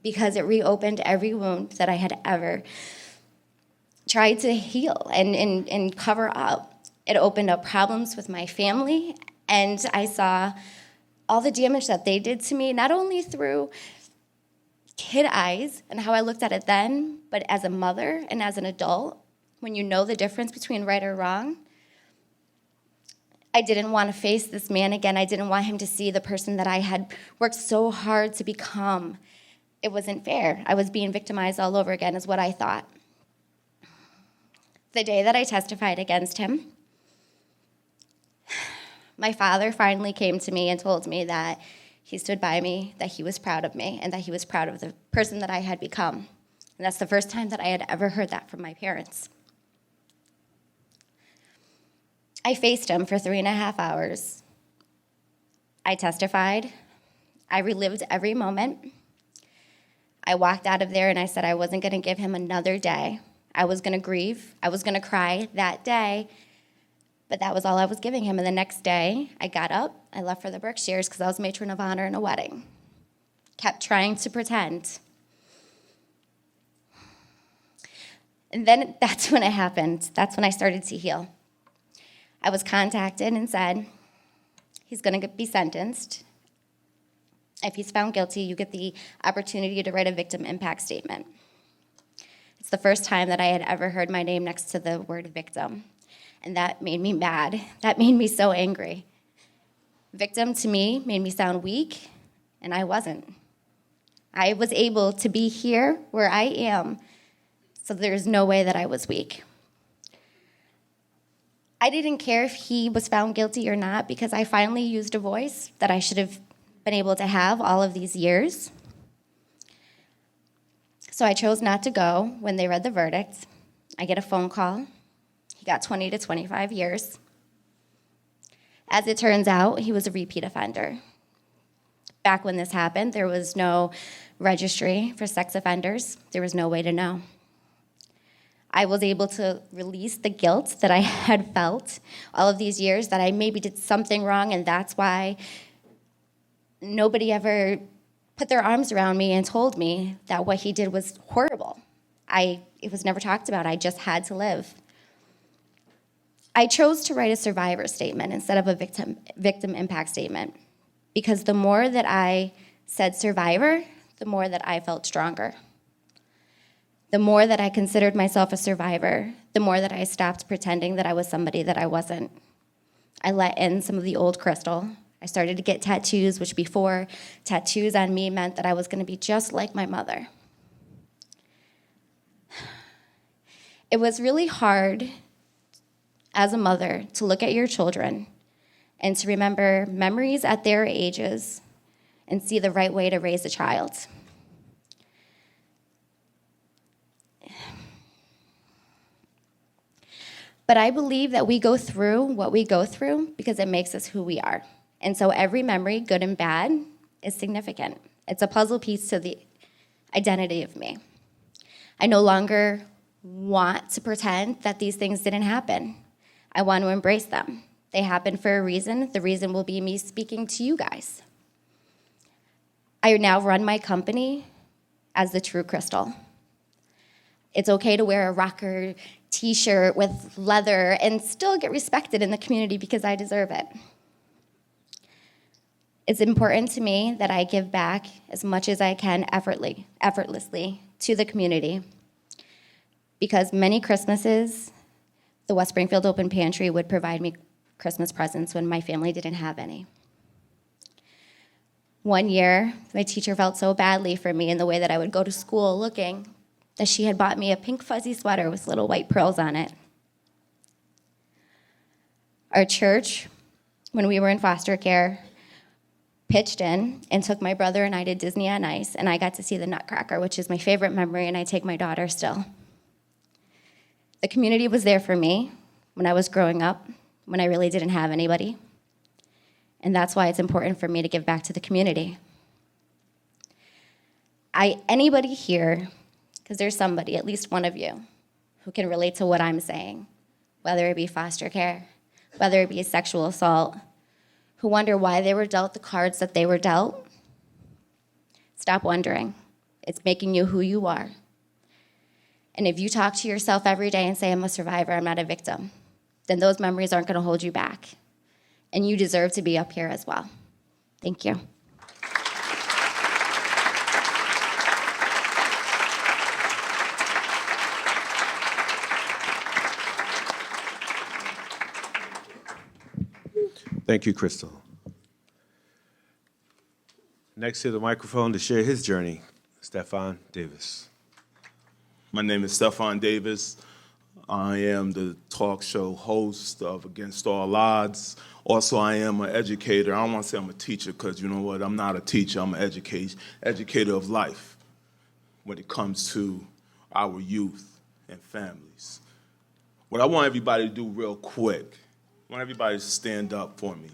because it reopened every wound that I had ever tried to heal and cover up. It opened up problems with my family, and I saw all the damage that they did to me, not only through kid eyes and how I looked at it then, but as a mother and as an adult, when you know the difference between right or wrong. I didn't want to face this man again. I didn't want him to see the person that I had worked so hard to become. It wasn't fair. I was being victimized all over again, is what I thought. The day that I testified against him, my father finally came to me and told me that he stood by me, that he was proud of me, and that he was proud of the person that I had become. And that's the first time that I had ever heard that from my parents. I faced him for 3.5 hours. I testified. I relived every moment. I walked out of there and I said I wasn't going to give him another day. I was going to grieve. I was going to cry that day. But that was all I was giving him. And the next day, I got up, I left for the Berkshires because I was matron of honor in a wedding. Kept trying to pretend. And then that's when it happened. That's when I started to heal. I was contacted and said, he's going to be sentenced. If he's found guilty, you get the opportunity to write a victim impact statement. It's the first time that I had ever heard my name next to the word victim. And that made me mad. That made me so angry. Victim to me made me sound weak, and I wasn't. I was able to be here where I am, so there's no way that I was weak. I didn't care if he was found guilty or not because I finally used a voice that I should have been able to have all of these years. So I chose not to go when they read the verdict. I get a phone call. He got 20 to 25 years. As it turns out, he was a repeat offender. Back when this happened, there was no registry for sex offenders. There was no way to know. I was able to release the guilt that I had felt all of these years, that I maybe did something wrong, and that's why nobody ever put their arms around me and told me that what he did was horrible. It was never talked about. I just had to live. I chose to write a survivor statement instead of a victim impact statement because the more that I said survivor, the more that I felt stronger. The more that I considered myself a survivor, the more that I stopped pretending that I was somebody that I wasn't. I let in some of the old Crystal. I started to get tattoos, which before, tattoos on me meant that I was going to be just like my mother. It was really hard as a mother to look at your children and to remember memories at their ages and see the right way to raise a child. But I believe that we go through what we go through because it makes us who we are. And so every memory, good and bad, is significant. It's a puzzle piece to the identity of me. I no longer want to pretend that these things didn't happen. I want to embrace them. They happen for a reason. The reason will be me speaking to you guys. I now run my company as the true Crystal. It's okay to wear a rocker t-shirt with leather and still get respected in the community because I deserve it. It's important to me that I give back as much as I can effortlessly to the community because many Christmases, the West Springfield Open Pantry would provide me Christmas presents when my family didn't have any. One year, my teacher felt so badly for me in the way that I would go to school looking that she had bought me a pink fuzzy sweater with little white pearls on it. Our church, when we were in foster care, pitched in and took my brother and I to Disney on Ice, and I got to see the Nutcracker, which is my favorite memory, and I take my daughter still. The community was there for me when I was growing up, when I really didn't have anybody. And that's why it's important for me to give back to the community. Anybody here, because there's somebody, at least one of you, who can relate to what I'm saying, whether it be foster care, whether it be sexual assault, who wonder why they were dealt the cards that they were dealt, stop wondering. It's making you who you are. And if you talk to yourself every day and say, I'm a survivor, I'm not a victim, then those memories aren't going to hold you back. And you deserve to be up here as well. Thank you. Thank you, Crystal. Next to the microphone to share his journey, Stefan Davis. My name is Stefan Davis. I am the talk show host of Against All Odds. Also, I am an educator. I don't want to say I'm a teacher because, you know what, I'm not a teacher. I'm an educator of life when it comes to our youth and families. What I want everybody to do real quick, I want everybody to stand up for me.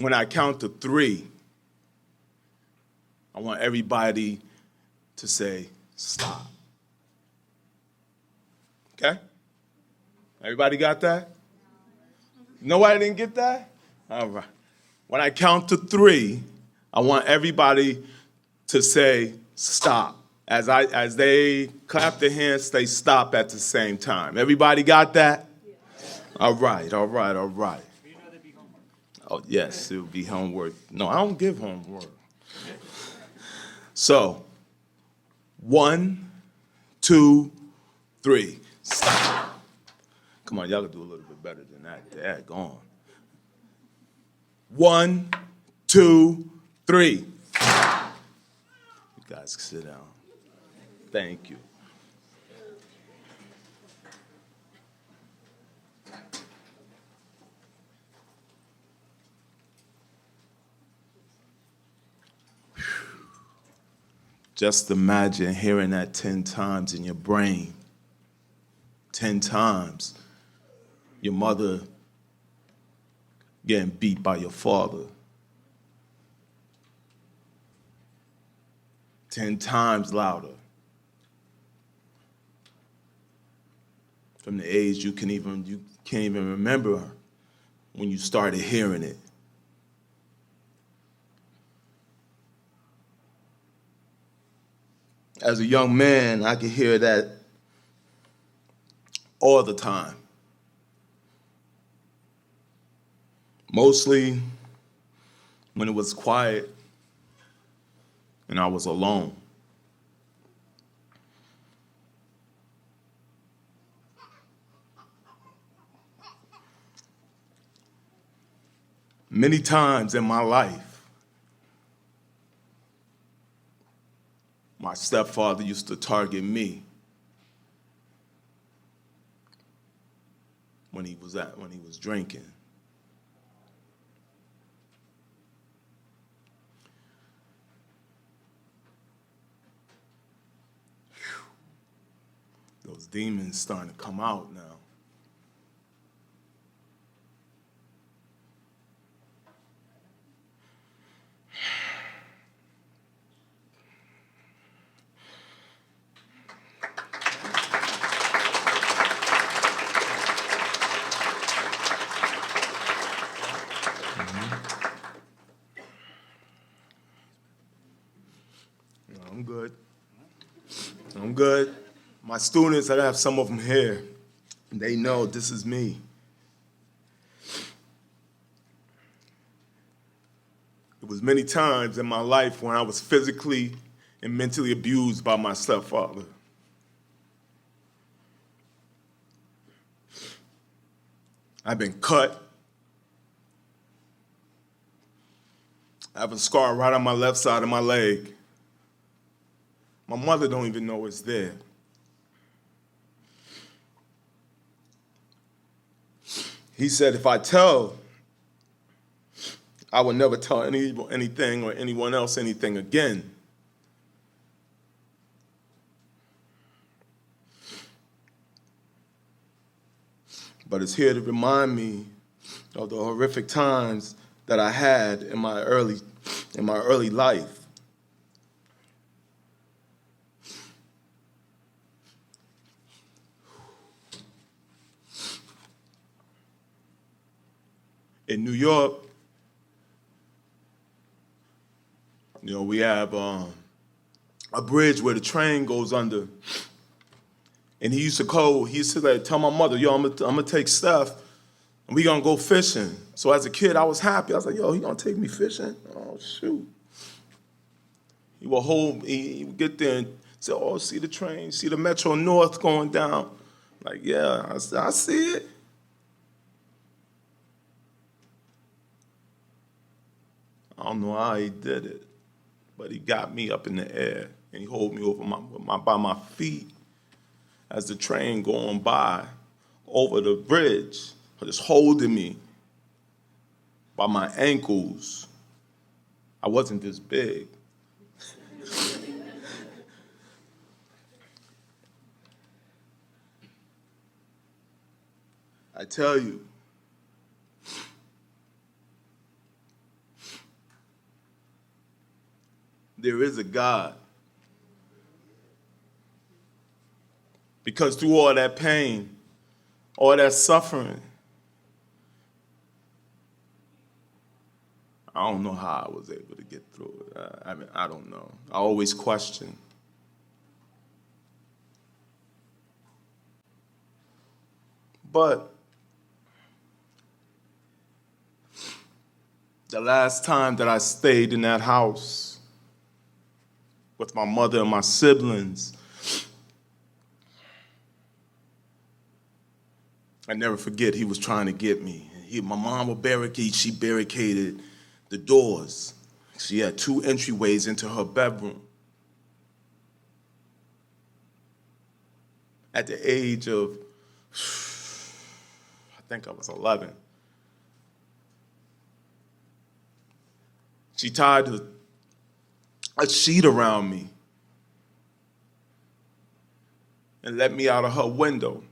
when I count to 3, I want everybody to say, stop. Okay? Everybody got that? Nobody didn't get that? All right. When I count to 3, I want everybody to say, stop. As they clap their hands, they stop at the same time. Everybody got that? All right, all right, all right. Oh, yes, it would be homework. No, I don't give homework. So, 1, 2, 3. Stop. Come on, y'all can do a little bit better than that. Dad, go on. 1, 2, 3. You guys can sit down. Thank you. Just imagine hearing that 10 times in your brain. 10 times. Your mother getting beat by your father. 10 times louder. From the age you can't even remember when you started hearing it. As a young man, I could hear that all the time. Mostly when it was quiet and I was alone. Many times in my life, my stepfather used to target me when he was drinking. Those demons starting to come out now. I'm good. I'm good. My students, I have some of them here. They know this is me. It was many times in my life when I was physically and mentally abused by my stepfather. I've been cut. I have a scar right on my left side of my leg. My mother don't even know it's there. He said if I tell, I would never tell anything or anyone else anything again. But it's here to remind me of the horrific times that I had in my early life. In New York, we have a bridge where the train goes under. And he used to tell my mother, yo, I'm gonna take Steph and we gonna go fishing. So as a kid, I was happy. I was like, yo, he gonna take me fishing? Oh, shoot. He would get there and say, oh, see the train, see the Metro North going down. Like, yeah, I see it. I don't know how he did it, but he got me up in the air and he hold me over by my feet as the train going by over the bridge, just holding me by my ankles. I wasn't this big. I tell you, there is a God. Because through all that pain, all that suffering, I don't know how I was able to get through it. I don't know. I always question. But the last time that I stayed in that house with my mother and my siblings, I never forget, he was trying to get me. My mom would barricade, she barricaded the doors. She had 2 entryways into her bedroom. At the age of, I think I was 11. She tied a sheet around me and let me out of her window.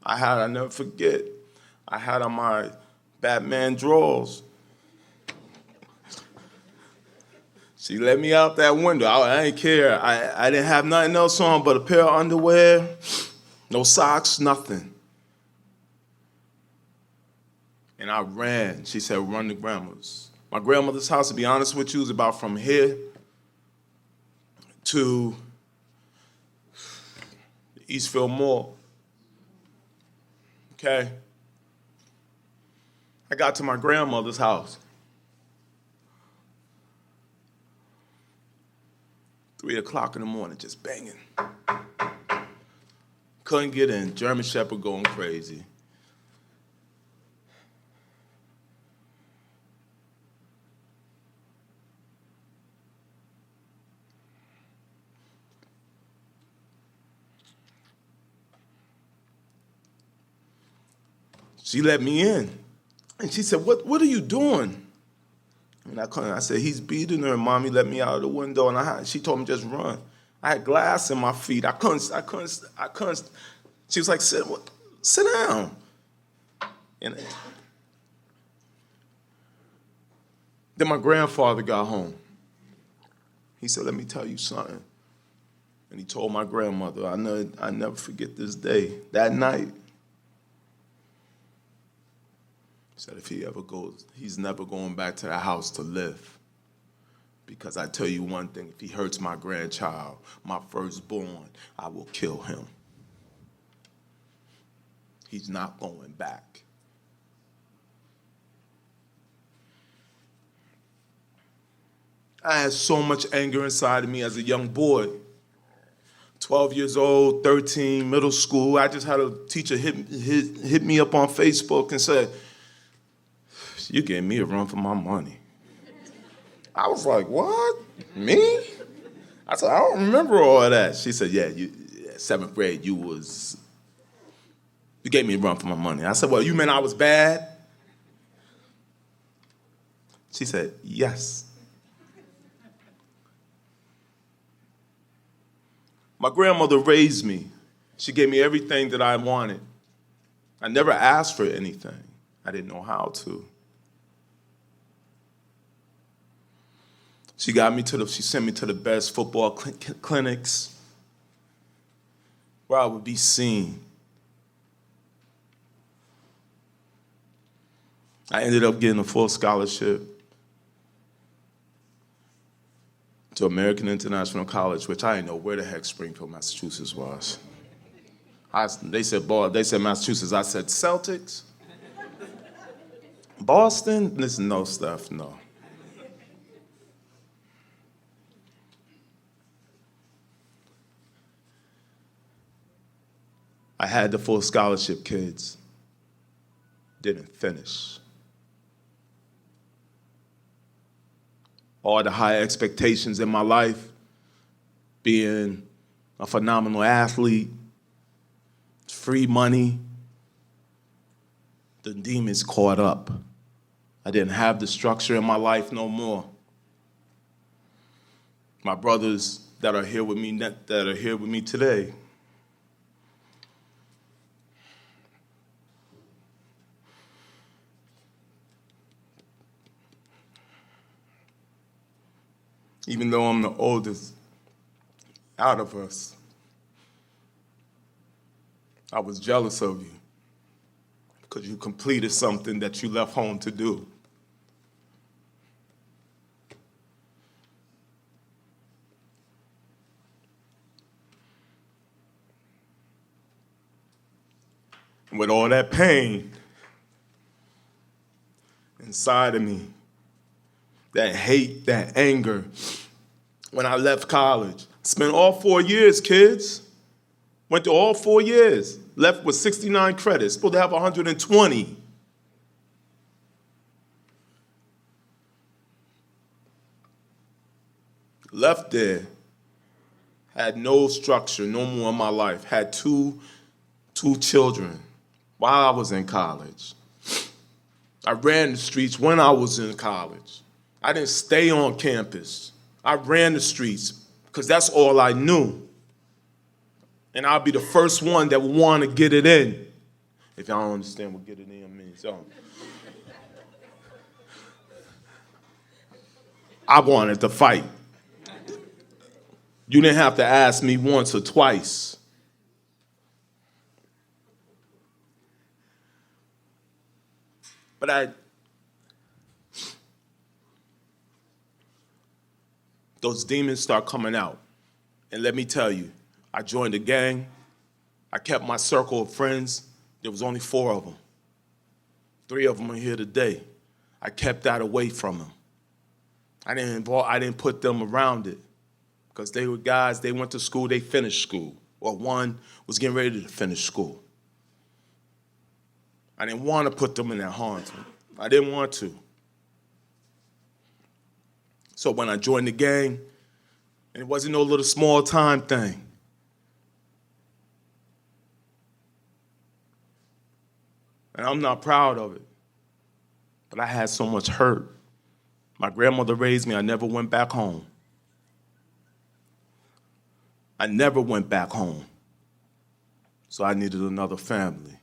I'll never forget, I had on my Batman drawers. She let me out that window. I didn't care. I didn't have nothing else on but a pair of underwear, no socks, nothing. And I ran. She said, run to grandma's. My grandmother's house, to be honest with you, is about from here to the Eastfield Mall. Okay? I got to my grandmother's house. 3 o'clock in the morning, just banging. Couldn't get in. German Shepherd going crazy. She let me in. And she said, what are you doing? And I said, he's beating her, and Mommy let me out of the window, and she told me just run. I had glass in my feet. I couldn't. She was like, sit down. And then my grandfather got home. He said, let me tell you something. And he told my grandmother, I never forget this day. That night, he said, if he ever goes, he's never going back to the house to live. Because I tell you one thing, if he hurts my grandchild, my firstborn, I will kill him. He's not going back. I had so much anger inside of me as a young boy. 12 years old, 13, middle school. I just had a teacher hit me up on Facebook and said, you gave me a run for my money. I was like, what? Me? I said, I don't remember all of that. She said, yeah, 7th grade, you gave me a run for my money. I said, well, you meant I was bad? She said, yes. My grandmother raised me. She gave me everything that I wanted. I never asked for anything. I didn't know how to. She sent me to the best football clinics where I would be seen. I ended up getting a full scholarship to American International College, which I didn't know where the heck Springfield, Massachusetts was. They said Massachusetts. I said Celtics? Boston? Listen, no stuff, no. I had the full scholarship, kids. Didn't finish. All the high expectations in my life, being a phenomenal athlete, free money, the demons caught up. I didn't have the structure in my life no more. My brothers that are here with me today, even though I'm the oldest out of us, I was jealous of you because you completed something that you left home to do. And with all that pain inside of me, that hate, that anger, when I left college, spent all 4 years, kids. Went to all 4 years. Left with 69 credits. Supposed to have 120. Left there. Had no structure, no more in my life. Had two children while I was in college. I ran the streets when I was in college. I didn't stay on campus. I ran the streets because that's all I knew. And I'll be the first one that will want to get it in. If y'all don't understand what get it in means. I wanted to fight. You didn't have to ask me once or twice. But those demons start coming out. And let me tell you, I joined a gang. I kept my circle of friends. There was only 4 of them. 3 of them are here today. I kept that away from them. I didn't put them around it because they were guys, they went to school, they finished school. Or one was getting ready to finish school. I didn't want to put them in that harm's way. I didn't want to. So when I joined the gang, and it wasn't no little small time thing. And I'm not proud of it. But I had so much hurt. My grandmother raised me. I never went back home. I never went back home. So I needed another family.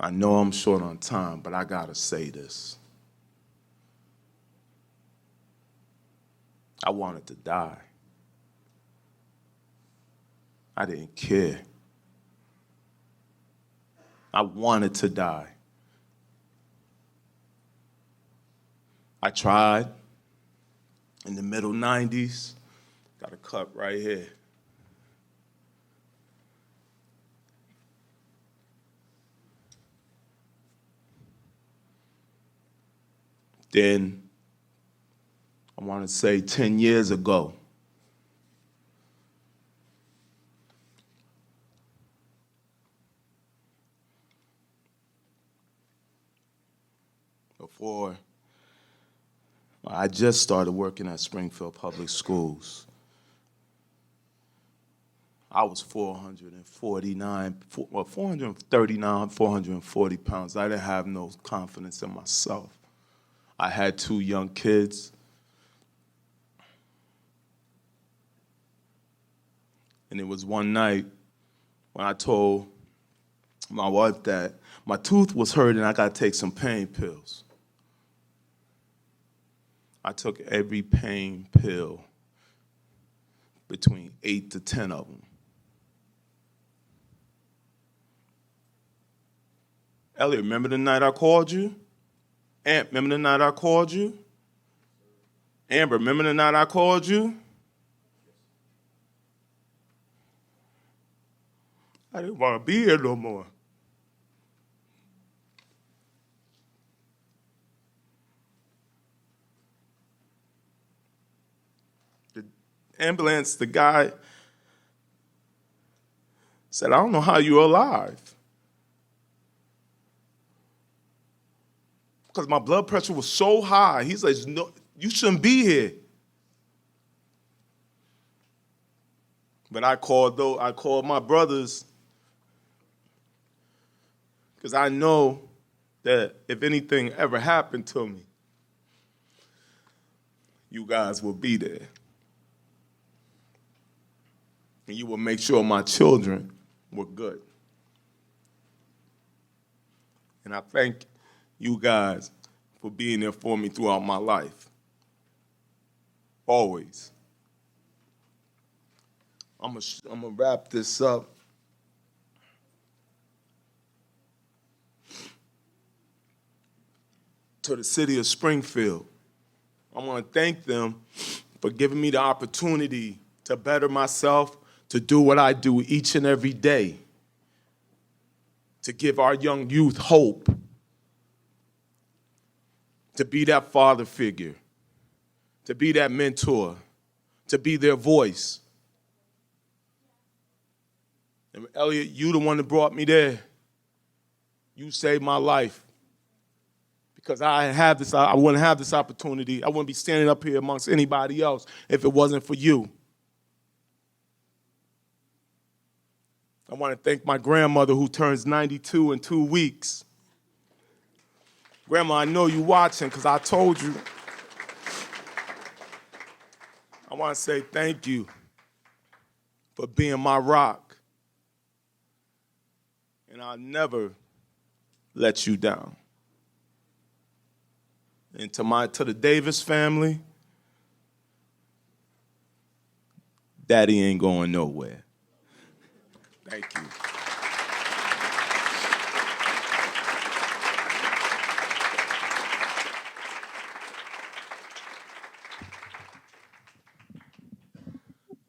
I know I'm short on time, but I gotta say this. I wanted to die. I didn't care. I wanted to die. I tried in the middle 90s. Got a cut right here. Then, I want to say 10 years ago, before I just started working at Springfield Public Schools. I was 439, 440 pounds. I didn't have no confidence in myself. I had 2 young kids. And it was one night when I told my wife that my tooth was hurting and I got to take some pain pills. I took every pain pill, between 8 to 10 of them. Elliot, remember the night I called you? Aunt, remember the night I called you? Amber, remember the night I called you? I didn't want to be here no more. The ambulance, the guy said, I don't know how you're alive. Because my blood pressure was so high. He's like, no, you shouldn't be here. But I called my brothers because I know that if anything ever happened to me, you guys will be there. And you will make sure my children were good. And I thank you guys for being there for me throughout my life. Always. I'm gonna wrap this up. To the city of Springfield. I want to thank them for giving me the opportunity to better myself, to do what I do each and every day, to give our young youth hope, to be that father figure, to be that mentor, to be their voice. And Elliot, you the one that brought me there. You saved my life. Because I wouldn't have this opportunity. I wouldn't be standing up here amongst anybody else if it wasn't for you. I want to thank my grandmother who turns 92 in 2 weeks. Grandma, I know you watching because I told you. I want to say thank you for being my rock. And I'll never let you down. And to the Davis family, Daddy ain't going nowhere. Thank you.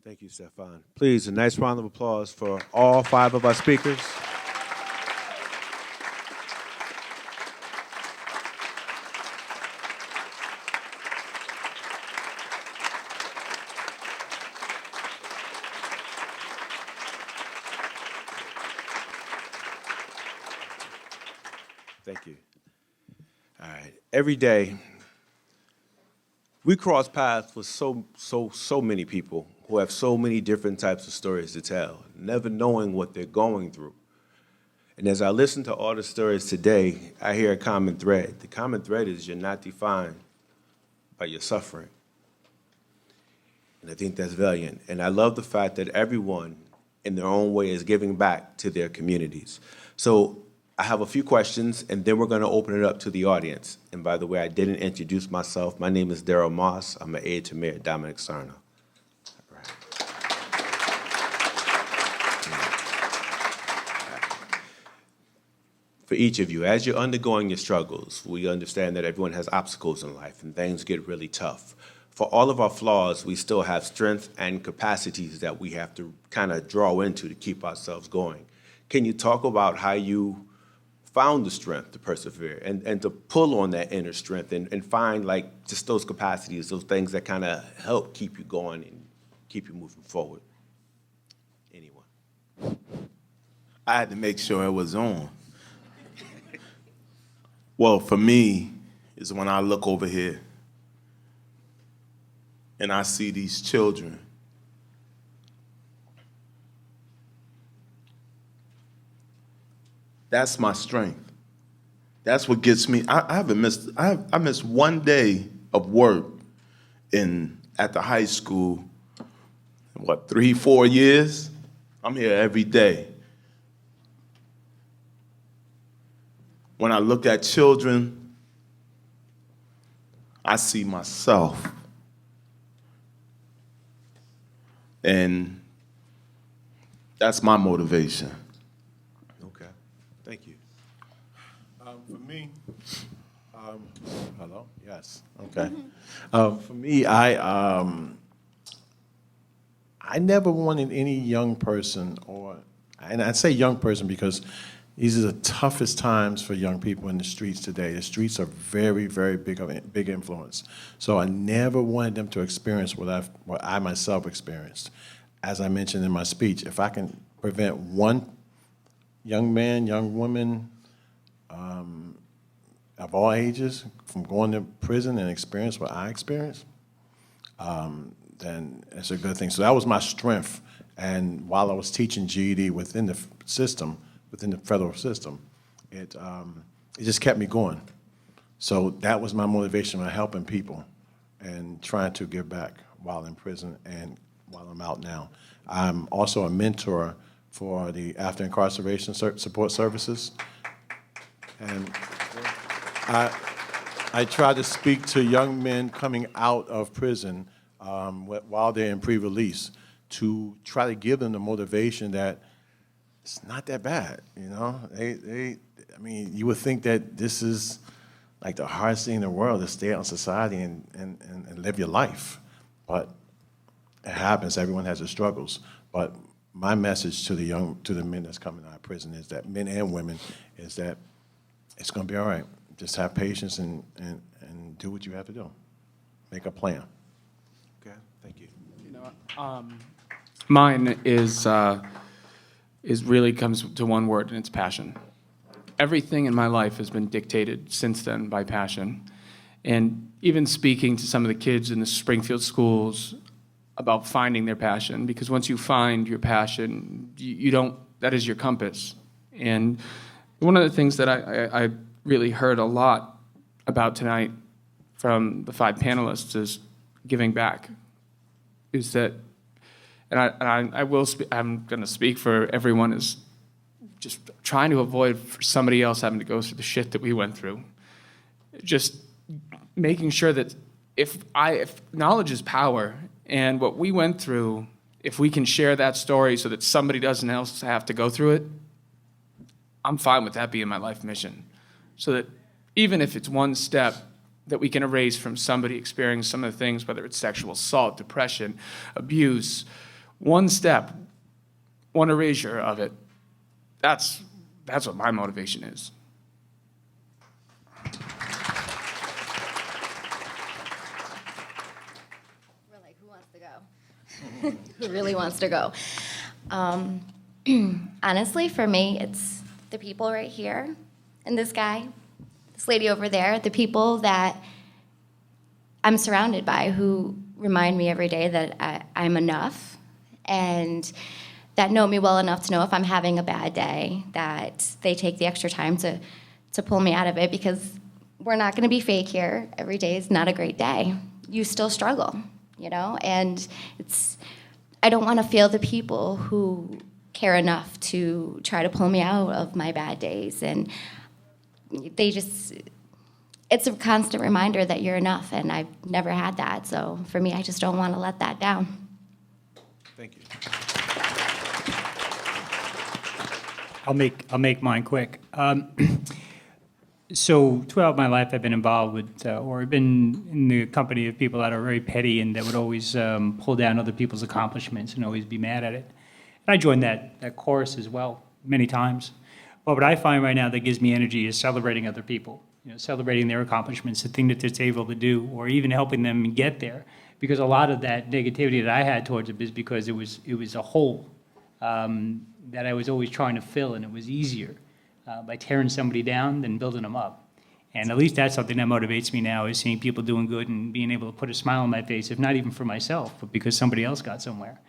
Thank you, Stefan. Please, a nice round of applause for all 5 of our speakers. Thank you. All right. Every day, we cross paths with so many people who have so many different types of stories to tell, never knowing what they're going through. And as I listen to all the stories today, I hear a common thread. The common thread is you're not defined by your suffering. And I think that's valiant. And I love the fact that everyone, in their own way, is giving back to their communities. So I have a few questions, and then we're going to open it up to the audience. And by the way, I didn't introduce myself. My name is Darryl Moss. I'm an aide to Mayor Dominic Sarno. All right. For each of you, as you're undergoing your struggles, we understand that everyone has obstacles in life, and things get really tough. For all of our flaws, we still have strength and capacities that we have to kind of draw into to keep ourselves going. Can you talk about how you found the strength to persevere and to pull on that inner strength and find like just those capacities, those things that kind of help keep you going and keep you moving forward? Anyone? I had to make sure it was on. Well, for me, is when I look over here and I see these children. That's my strength. That's what gets me. I missed one day of work at the high school. What, 3-4 years? I'm here every day. When I look at children, I see myself. And that's my motivation. Okay, thank you. For me, hello? Yes, okay. For me, I never wanted any young person, and I say young person because these are the toughest times for young people in the streets today. The streets are very, very big influence. So I never wanted them to experience what I myself experienced. As I mentioned in my speech, if I can prevent one young man, young woman, of all ages from going to prison and experience what I experienced, then it's a good thing. So that was my strength. And while I was teaching GED within the system, within the federal system, it just kept me going. So that was my motivation by helping people and trying to give back while in prison and while I'm out now. I'm also a mentor for the after incarceration support services. And I try to speak to young men coming out of prison while they're in pre-release to try to give them the motivation that it's not that bad, you know? I mean, you would think that this is like the hardest thing in the world to stay out in society and live your life. But it happens, everyone has their struggles. But my message to the men that's coming out of prison is that, men and women, is that it's gonna be all right. Just have patience and do what you have to do. Make a plan. Okay, thank you. You know, mine is really comes to one word, and it's passion. Everything in my life has been dictated since then by passion. And even speaking to some of the kids in the Springfield schools about finding their passion, because once you find your passion, you don't, that is your compass. And one of the things that I really heard a lot about tonight from the 5 panelists is giving back. Is that, and I will, I'm going to speak for everyone, is just trying to avoid for somebody else having to go through the shit that we went through. Just making sure that if knowledge is power, and what we went through, if we can share that story so that somebody doesn't else have to go through it, I'm fine with that being my life mission. So that even if it's one step that we can erase from somebody experiencing some of the things, whether it's sexual assault, depression, abuse, one step, one erasure of it, that's what my motivation is. We're like, who wants to go? Who really wants to go? Honestly, for me, it's the people right here, and this guy, this lady over there, the people that I'm surrounded by who remind me every day that I'm enough, and that know me well enough to know if I'm having a bad day, that they take the extra time to pull me out of it, because we're not gonna be fake here. Every day is not a great day. You still struggle, you know? And I don't wanna feel the people who care enough to try to pull me out of my bad days. And it's a constant reminder that you're enough, and I've never had that. So for me, I just don't wanna let that down. Thank you. I'll make mine quick. So throughout my life, I've been involved with, or I've been in the company of people that are very petty and that would always pull down other people's accomplishments and always be mad at it. And I joined that chorus as well many times. But what I find right now that gives me energy is celebrating other people. You know, celebrating their accomplishments, the thing that they're able to do, or even helping them get there. Because a lot of that negativity that I had towards it is because it was a hole that I was always trying to fill, and it was easier by tearing somebody down than building them up. And at least that's something that motivates me now, is seeing people doing good and being able to put a smile on my face, if not even for myself, but because somebody else got somewhere.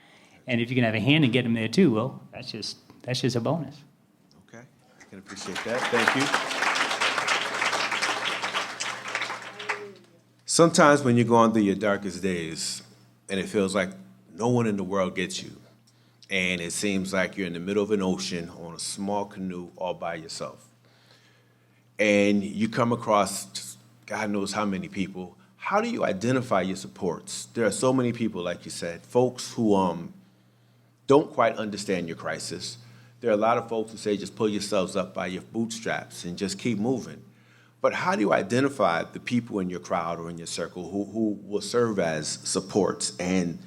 And if you can have a hand and get them there too, well, that's just a bonus. Okay, I can appreciate that. Thank you. Sometimes when you're going through your darkest days and it feels like no one in the world gets you, and it seems like you're in the middle of an ocean on a small canoe all by yourself, and you come across just God knows how many people, how do you identify your supports? There are so many people, like you said, folks who don't quite understand your crisis. There are a lot of folks who say just pull yourselves up by your bootstraps and just keep moving. But how do you identify the people in your crowd or in your circle who will serve as supports, and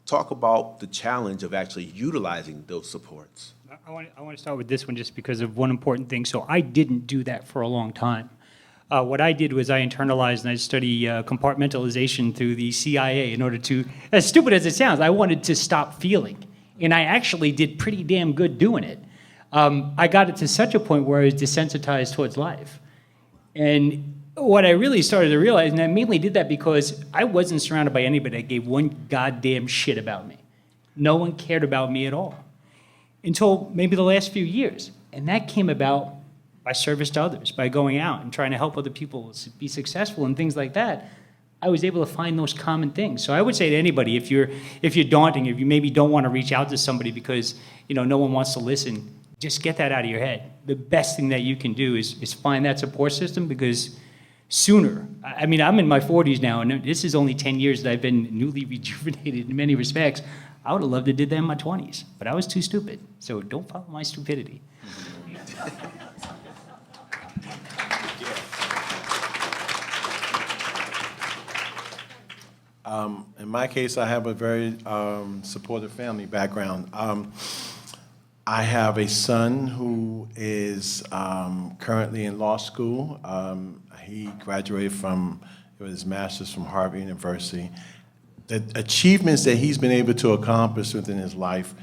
talk about the challenge of actually utilizing those supports? I want to start with this one just because of one important thing. So I didn't do that for a long time. What I did was I internalized and I studied compartmentalization through the CIA in order to, as stupid as it sounds, I wanted to stop feeling. And I actually did pretty damn good doing it. I got it to such a point where I was desensitized towards life. And what I really started to realize, and I mainly did that because I wasn't surrounded by anybody that gave one goddamn shit about me. No one cared about me at all. Until maybe the last few years. And that came about by service to others, by going out and trying to help other people be successful and things like that. I was able to find those common things. So I would say to anybody, if you're daunting, if you maybe don't want to reach out to somebody because no one wants to listen, just get that out of your head. The best thing that you can do is find that support system, because sooner. I mean, I'm in my 40s now, and this is only 10 years that I've been newly rejuvenated in many respects. I would have loved to did that in my 20s, but I was too stupid. So don't follow my stupidity. In my case, I have a very supportive family background. I have a son who is currently in law school. He graduated with his master's from Harvard University. The achievements that he's been able to accomplish within his life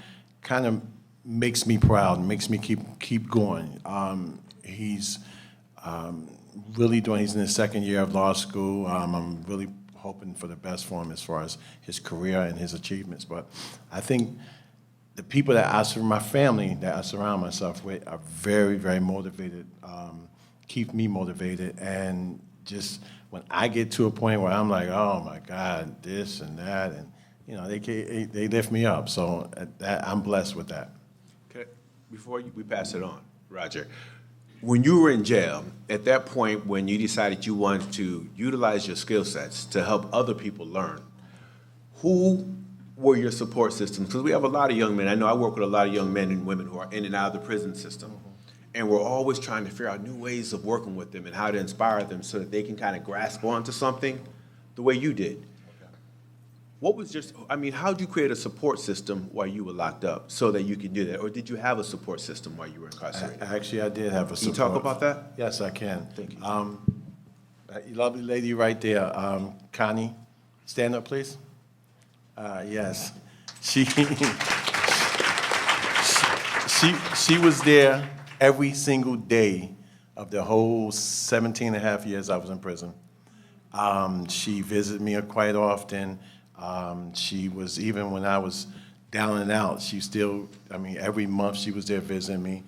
kind of makes me proud, makes me keep going. He's really doing, he's in his second year of law school. I'm really hoping for the best for him as far as his career and his achievements. But I think the people that my family that I surround myself with are very, very motivated, keep me motivated, and just when I get to a point where I'm like, oh my God, this and that, and they lift me up. So I'm blessed with that. Okay, before we pass it on, Roger, when you were in jail, at that point when you decided you wanted to utilize your skill sets to help other people learn, who were your support systems? Because we have a lot of young men. I know I work with a lot of young men and women who are in and out of the prison system. And we're always trying to figure out new ways of working with them and how to inspire them so that they can kind of grasp onto something the way you did. What was how'd you create a support system while you were locked up so that you could do that? Or did you have a support system while you were incarcerated? Actually, I did have a support. Can you talk about that? Yes, I can. Thank you. Lovely lady right there, Connie, stand up, please. Yes, she was there every single day of the whole 17 and a half years I was in prison. She visited me quite often. She was, even when I was down and out, she still, every month she was there visiting me.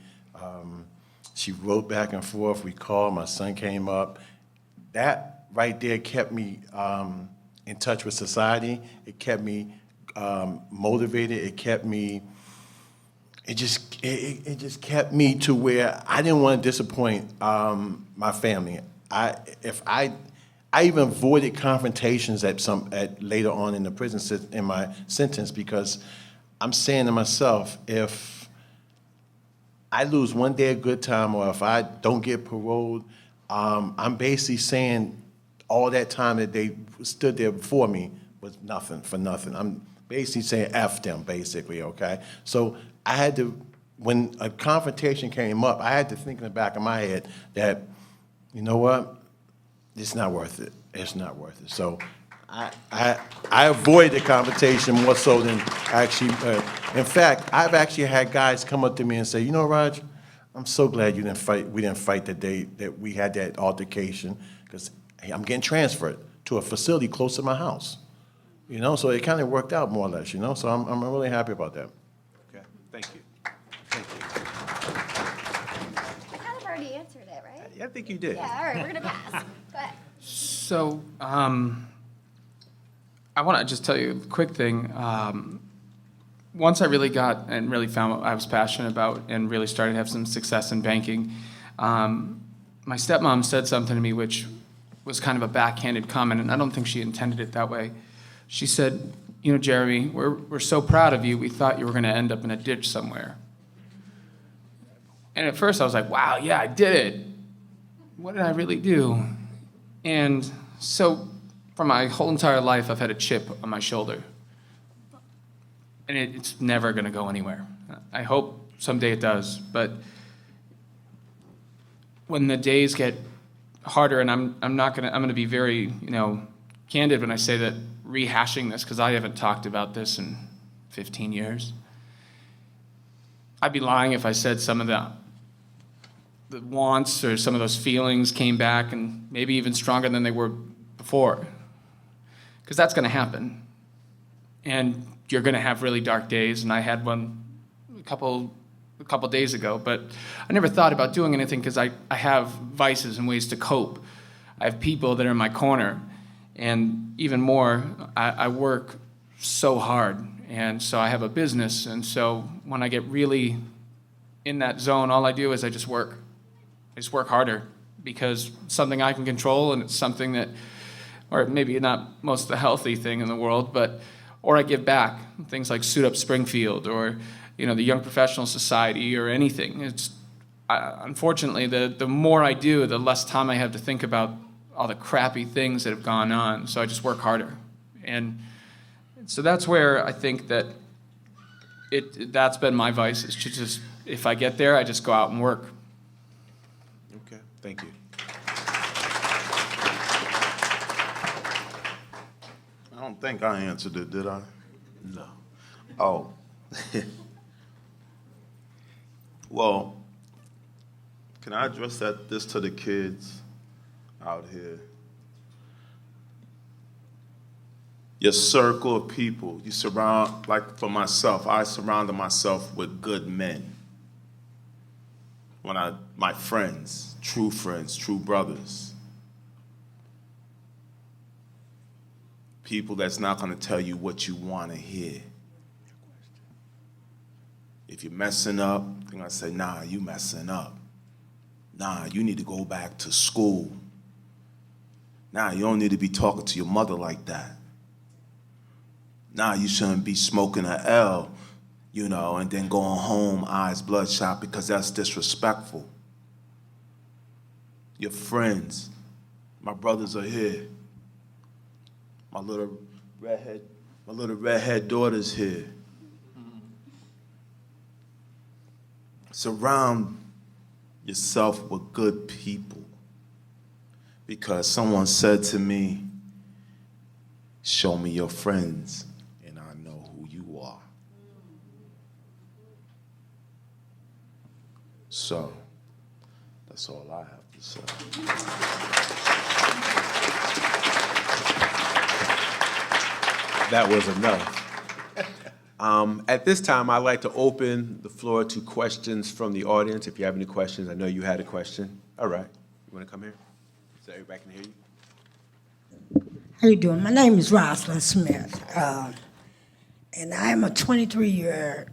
She wrote back and forth. We called. My son came up. That right there kept me in touch with society. It kept me motivated. It kept me. It just kept me to where I didn't want to disappoint my family. I even avoided confrontations at later on in the prison in my sentence, because I'm saying to myself, if I lose one day of good time or if I don't get paroled, I'm basically saying all that time that they stood there before me was nothing, for nothing. I'm basically saying F them, basically, okay? So I had to, when a confrontation came up, I had to think in the back of my head that, you know what, it's not worth it. It's not worth it. So I avoided the confrontation more so than actually, in fact, I've actually had guys come up to me and say, you know, Raj, I'm so glad we didn't fight the day that we had that altercation, because I'm getting transferred to a facility close to my house. So it kind of worked out more or less, so I'm really happy about that. Okay, thank you. I kind of already answered it, right? Yeah, I think you did. Yeah, all right, we're going to pass. Go ahead. So, I want to just tell you a quick thing. Once I really got and really found what I was passionate about and really started to have some success in banking, my stepmom said something to me which was kind of a backhanded comment, and I don't think she intended it that way. She said, Jeremy, we're so proud of you, we thought you were going to end up in a ditch somewhere. And at first I was like, wow, yeah, I did it. What did I really do? And so for my whole entire life, I've had a chip on my shoulder. And it's never going to go anywhere. I hope someday it does. But when the days get harder, and I'm going to be very, candid when I say that, rehashing this, because I haven't talked about this in 15 years. I'd be lying if I said some of the wants or some of those feelings came back and maybe even stronger than they were before. Because that's going to happen. And you're going to have really dark days, and I had one a couple days ago, but I never thought about doing anything because I have vices and ways to cope. I have people that are in my corner, and even more, I work so hard, and so I have a business, and so when I get really in that zone, all I do is I just work. I just work harder, because it's something I can control, and it's something that, or maybe not most the healthy thing in the world, but, or I give back, things like Suit Up Springfield, or, you know, the Young Professional Society, or anything. It's, unfortunately, the more I do, the less time I have to think about all the crappy things that have gone on, so I just work harder. And so that's where I think that that's been my vice, is to just, if I get there, I just go out and work. Okay, thank you. I don't think I answered it, did I? No. Oh. Well, can I address this to the kids out here? Your circle of people, you surround, like for myself, I surrounded myself with good men. My friends, true brothers. People that's not gonna tell you what you wanna hear. If you're messing up, they're gonna say, nah, you messing up. Nah, you need to go back to school. Nah, you don't need to be talking to your mother like that. Nah, you shouldn't be smoking an L, you know, and then going home eyes bloodshot, because that's disrespectful. Your friends, my brothers are here. My little redhead daughter's here. Surround yourself with good people, because someone said to me, show me your friends and I know who you are. So that's all I have to say. That was enough. At this time, I'd like to open the floor to questions from the audience. If you have any questions, I know you had a question. All right, you want to come here so everybody can hear you? How you doing? My name is Rosalind Smith, and I am a 23-year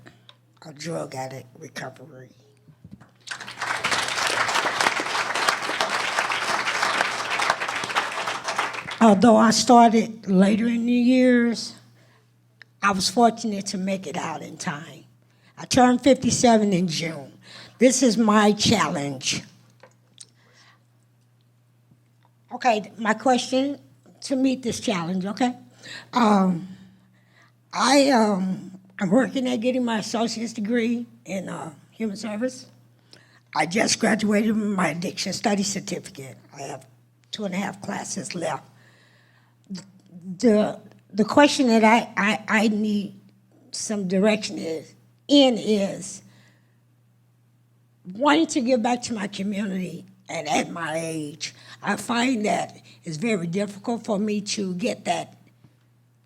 drug addict recovery. Although I started later in the years, I was fortunate to make it out in time. I turned 57 in June. This is my challenge. Okay, my question to meet this challenge, okay? I'm working at getting my associate's degree in human service. I just graduated with my addiction study certificate. I have 2.5 classes left. The question that I need some direction is wanting to give back to my community, and at my age, I find that it's very difficult for me to get that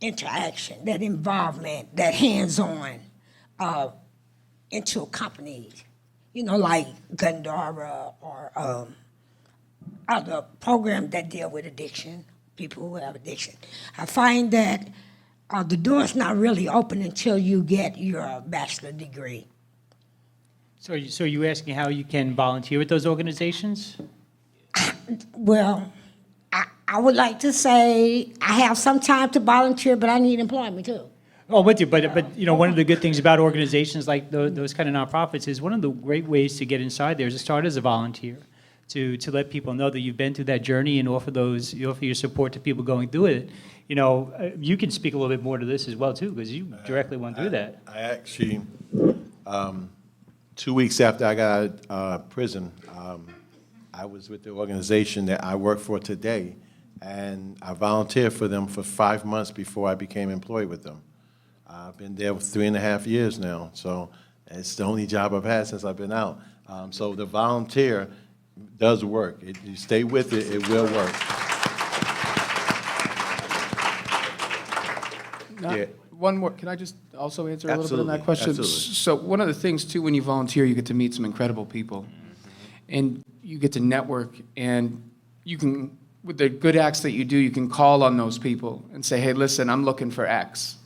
interaction, that involvement, that hands-on into companies, you know, like Gandara or other programs that deal with addiction, people who have addiction. I find that the door's not really open until you get your bachelor degree. So you asking how you can volunteer with those organizations? Well, I would like to say I have some time to volunteer, but I need employment too. Oh, with you, but you know, one of the good things about organizations like those kind of nonprofits is one of the great ways to get inside there is to start as a volunteer, to let people know that you've been through that journey and offer your support to people going through it. You know, you can speak a little bit more to this as well too, because you directly went through that. I actually, 2 weeks after I got out of prison, I was with the organization that I work for today, and I volunteered for them for 5 months before I became employed with them. I've been there for 3.5 years now, so it's the only job I've had since I've been out. So the volunteer does work. You stay with it, it will work. Yeah. One more, can I just also answer a little bit on Absolutely, that question? absolutely. So one of the things too, when you volunteer, you get to meet some incredible people. And you get to network, and you can, with the good acts that you do, you can call on those people and say, hey, listen, I'm looking for X.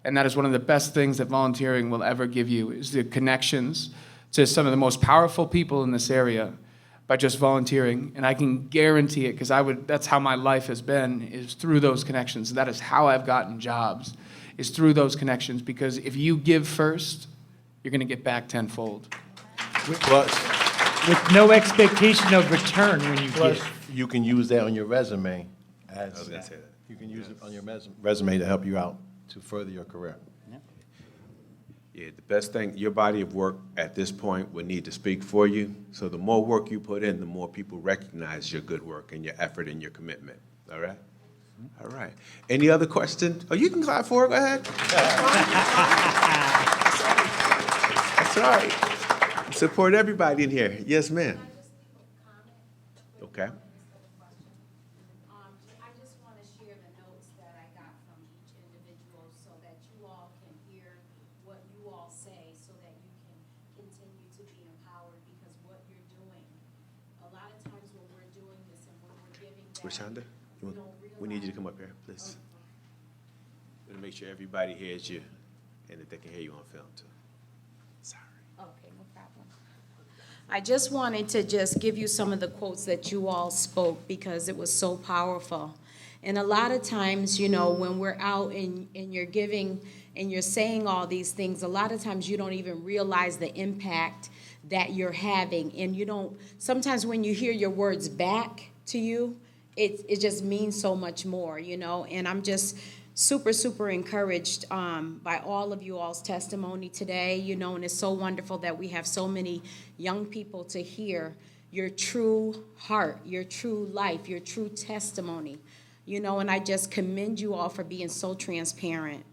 And that is one of the best things that volunteering will ever give you, is the connections to some of the most powerful people in this area. by just volunteering, and I can guarantee it because that's how my life has been, is through those connections. That is how I've gotten jobs, is through those connections, because if you give first, you're going to get back tenfold. With no expectation of return when you Plus, give. you can use that on your resume as. I was gonna say that. You can use it on your resume to help you out to further your career. Yeah, the best thing, your body of work at this point would need to speak for you. So the more work you put in, the more people recognize your good work and your effort and your commitment. All right? All right. Any other questions? Oh, you can clap for it. Go ahead. That's all right. Support everybody in here. Yes, ma'am. Okay. I just want to share the notes that I got from each individual so that you all can hear what you all say so that you can continue to be empowered, because what you're doing, a lot of times when we're doing this and when we're giving back, Rashonda, we don't we need you to realize. come up here, please. We're gonna make sure everybody hears you and that they can hear you on film too. Sorry. Okay, no problem. I just wanted to just give you some of the quotes that you all spoke because it was so powerful. And a lot of times, you know, when we're out and you're giving and you're saying all these things, a lot of times you don't even realize the impact that you're having. And you don't, sometimes when you hear your words back to you, it just means so much more, you know. And I'm just super, super encouraged by all of you all's testimony today, you know, and it's so wonderful that we have so many young people to hear your true heart, your true life, your true testimony, you know, and I just commend you all for being so transparent.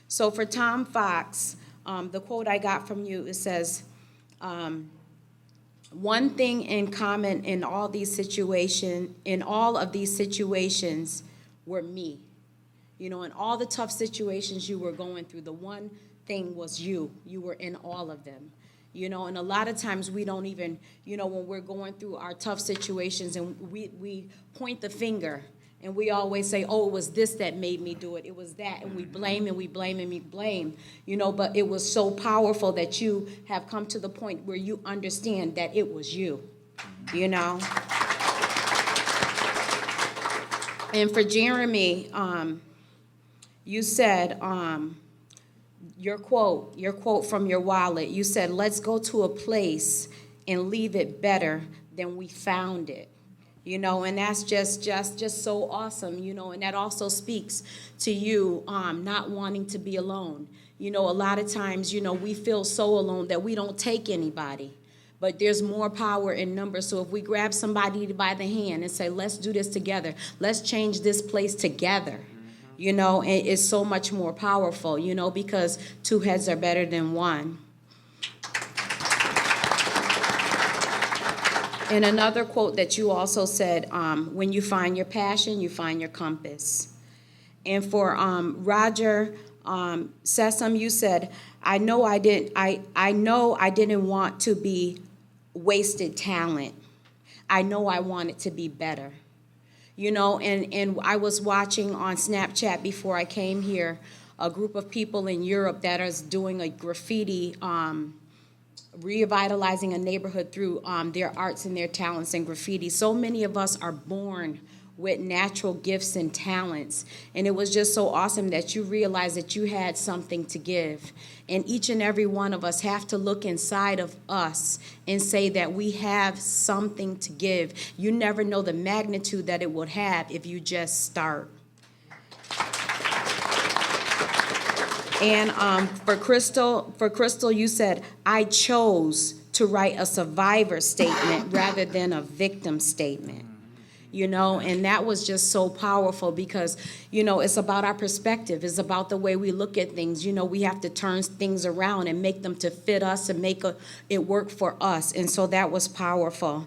So for Tom Fox, the quote I got from you, it says, one thing in common in all of these situations were me. You know, in all the tough situations you were going through, the one thing was you. You were in all of them. You know, and a lot of times we don't even, you know, when we're going through our tough situations and we point the finger and we always say, oh, it was this that made me do it. It was that. And we blame and we blame and we blame, you know, but it was so powerful that you have come to the point where you understand that it was you, you know. And for Jeremy, you said, your quote from your wallet, you said, let's go to a place and leave it better than we found it. You know, and that's just so awesome, you know, and that also speaks to you not wanting to be alone. You know, a lot of times, you know, we feel so alone that we don't take anybody. But there's more power in numbers. So if we grab somebody by the hand and say, let's do this together, let's change this place together, you know, and it's so much more powerful, you know, because two heads are better than one. And another quote that you also said, when you find your passion, you find your compass. And for Roger Sessom, you said, I know I didn't want to be wasted talent. I know I wanted to be better. You know, and I was watching on Snapchat before I came here, a group of people in Europe that is doing a graffiti, revitalizing a neighborhood through their arts and their talents and graffiti. So many of us are born with natural gifts and talents. And it was just so awesome that you realized that you had something to give. And each and every one of us have to look inside of us and say that we have something to give. You never know the magnitude that it would have if you just start. And for Crystal, you said, I chose to write a survivor statement rather than a victim statement. You know, and that was just so powerful because, you know, it's about our perspective. It's about the way we look at things. You know, we have to turn things around and make them to fit us and make it work for us. And so that was powerful.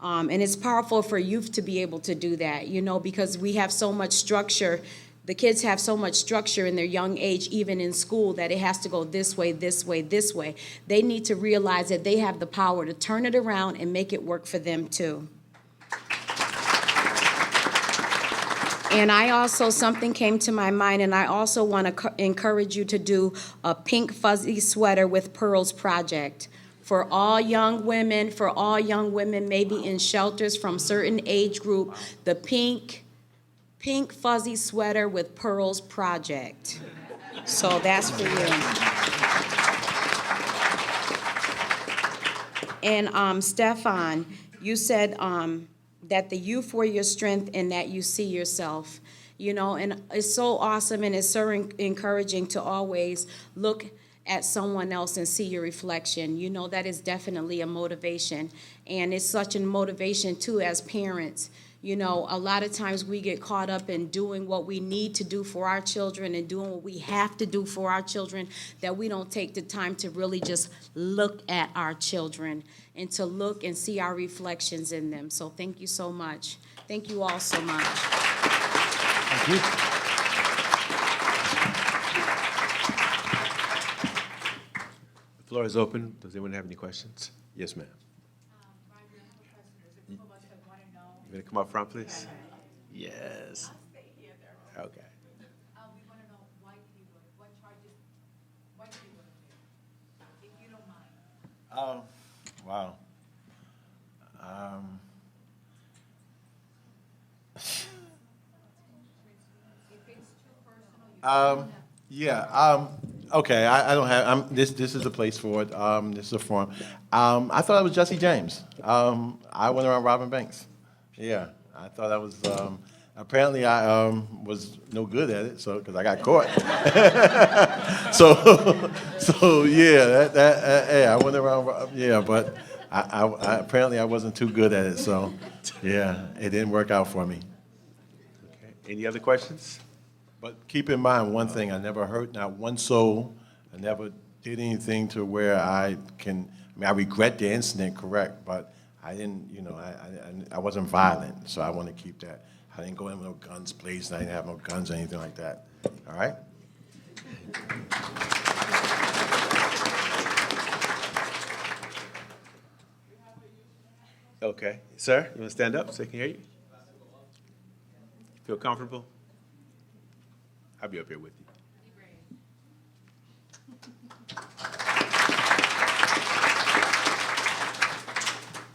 And it's powerful for youth to be able to do that, you know, because we have so much structure. The kids have so much structure in their young age, even in school, that it has to go this way, this way, this way. They need to realize that they have the power to turn it around and make it work for them too. And I also, something came to my mind, and I also want to encourage you to do a pink fuzzy sweater with pearls project for all young women, maybe in shelters from certain age group, the pink fuzzy sweater with pearls project. So that's for you. And Stefan, you said that the youth were your strength and that you see yourself. You know, and it's so awesome and it's so encouraging to always look at someone else and see your reflection. You know, that is definitely a motivation. And it's such a motivation, too, as parents. You know, a lot of times we get caught up in doing what we need to do for our children and doing what we have to do for our children, that we don't take the time to really just look at our children and to look and see our reflections in them. So thank you so much. Thank you all so much. Thank you. The floor is open. Does anyone have any questions? Yes, ma'am. You want to come up front, please? Yes. Okay. We want to know why did you go, what charges, why did you go to jail, if you don't mind. Wow. Yeah. Okay. I don't have. This is a place for it. This is a forum. I thought it was Jesse James. I went around robbing banks. Yeah. I thought I was. Apparently, I was no good at it. So because I got caught. so yeah. Yeah. I went around. Yeah, but I apparently I wasn't too good at it. So yeah, it didn't work out for me. Okay. Any other questions? But keep in mind one thing, I never hurt not one soul. I never did anything to where I regret the incident, correct, but I didn't, I wasn't violent, so I want to keep that. I didn't go in with no guns blazing, I didn't have no guns or anything like that, all right? Okay. Sir, you want to stand up so I can hear you? Feel comfortable? I'll be up here with you.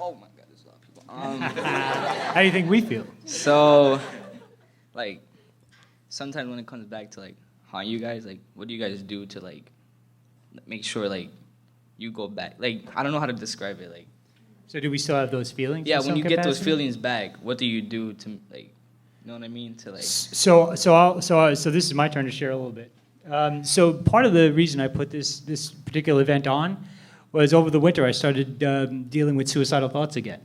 Oh my God, there's a lot of people. How do you think we feel? So, like, sometimes when it comes back to like haunt you guys, like, what do you guys do to like make sure like you go back? Like, I don't know how to describe it. Like, So do we still have those feelings? yeah, in when some you get those capacity? feelings back, what do you do to like, you know what I mean? To like, So this is my turn to share a little bit. So part of the reason I put this particular event on was over the winter I started dealing with suicidal thoughts again.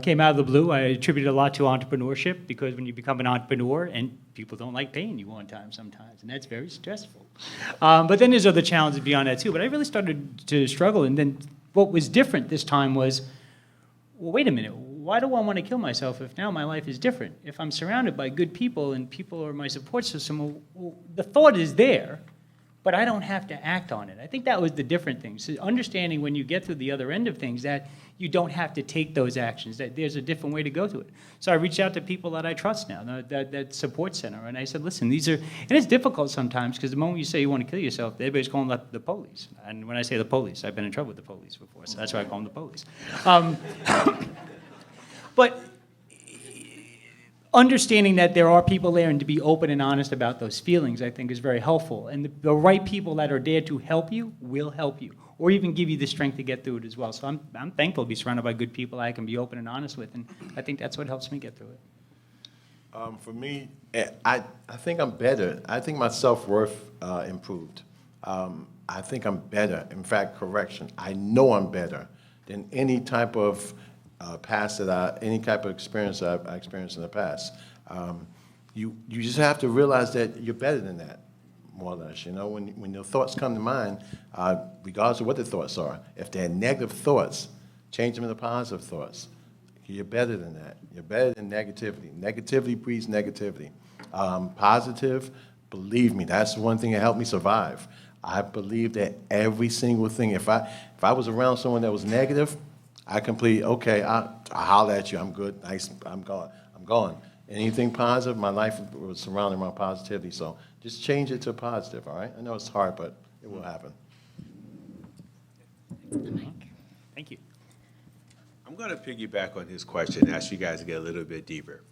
Came out of the blue. I attributed a lot to entrepreneurship because when you become an entrepreneur, and people don't like paying you on time sometimes, and that's very stressful. But then there's other challenges beyond that too. But I really started to struggle, and then what was different this time was, well, wait a minute. Why do I want to kill myself if now my life is different? If I'm surrounded by good people and people are my support system, well, the thought is there, but I don't have to act on it. I think that was the different thing. So understanding when you get to the other end of things that you don't have to take those actions, that there's a different way to go to it. So I reached out to people that I trust now, that support center, and I said, listen, these are, and it's difficult sometimes because the moment you say you want to kill yourself, everybody's calling the police. And when I say the police, I've been in trouble with the police before, so that's why I call them the police. But understanding that there are people there and to be open and honest about those feelings, I think, is very helpful. And the right people that are there to help you will help you, or even give you the strength to get through it as well. So I'm thankful to be surrounded by good people I can be open and honest with, and I think that's what helps me get through it. For me, I think I'm better. I think my self-worth improved. I think I'm better. In fact, correction, I know I'm better than any type of any type of experience I experienced in the past. You just have to realize that you're better than that, more or less. You know, when your thoughts come to mind, regardless of what the thoughts are, if they're negative thoughts, change them into positive thoughts. You're better than that. You're better than negativity. Negativity breeds negativity. Positive, believe me, that's the one thing that helped me survive. I believe that every single thing. If I was around someone that was negative, I complete, okay, I'll holler at you, I'm good, nice, I'm gone. Anything positive, my life was surrounded around positivity, so just change it to positive, all right? I know it's hard, but it will happen. Thank you. I'm going to piggyback on his question and ask you guys to get a little bit deeper.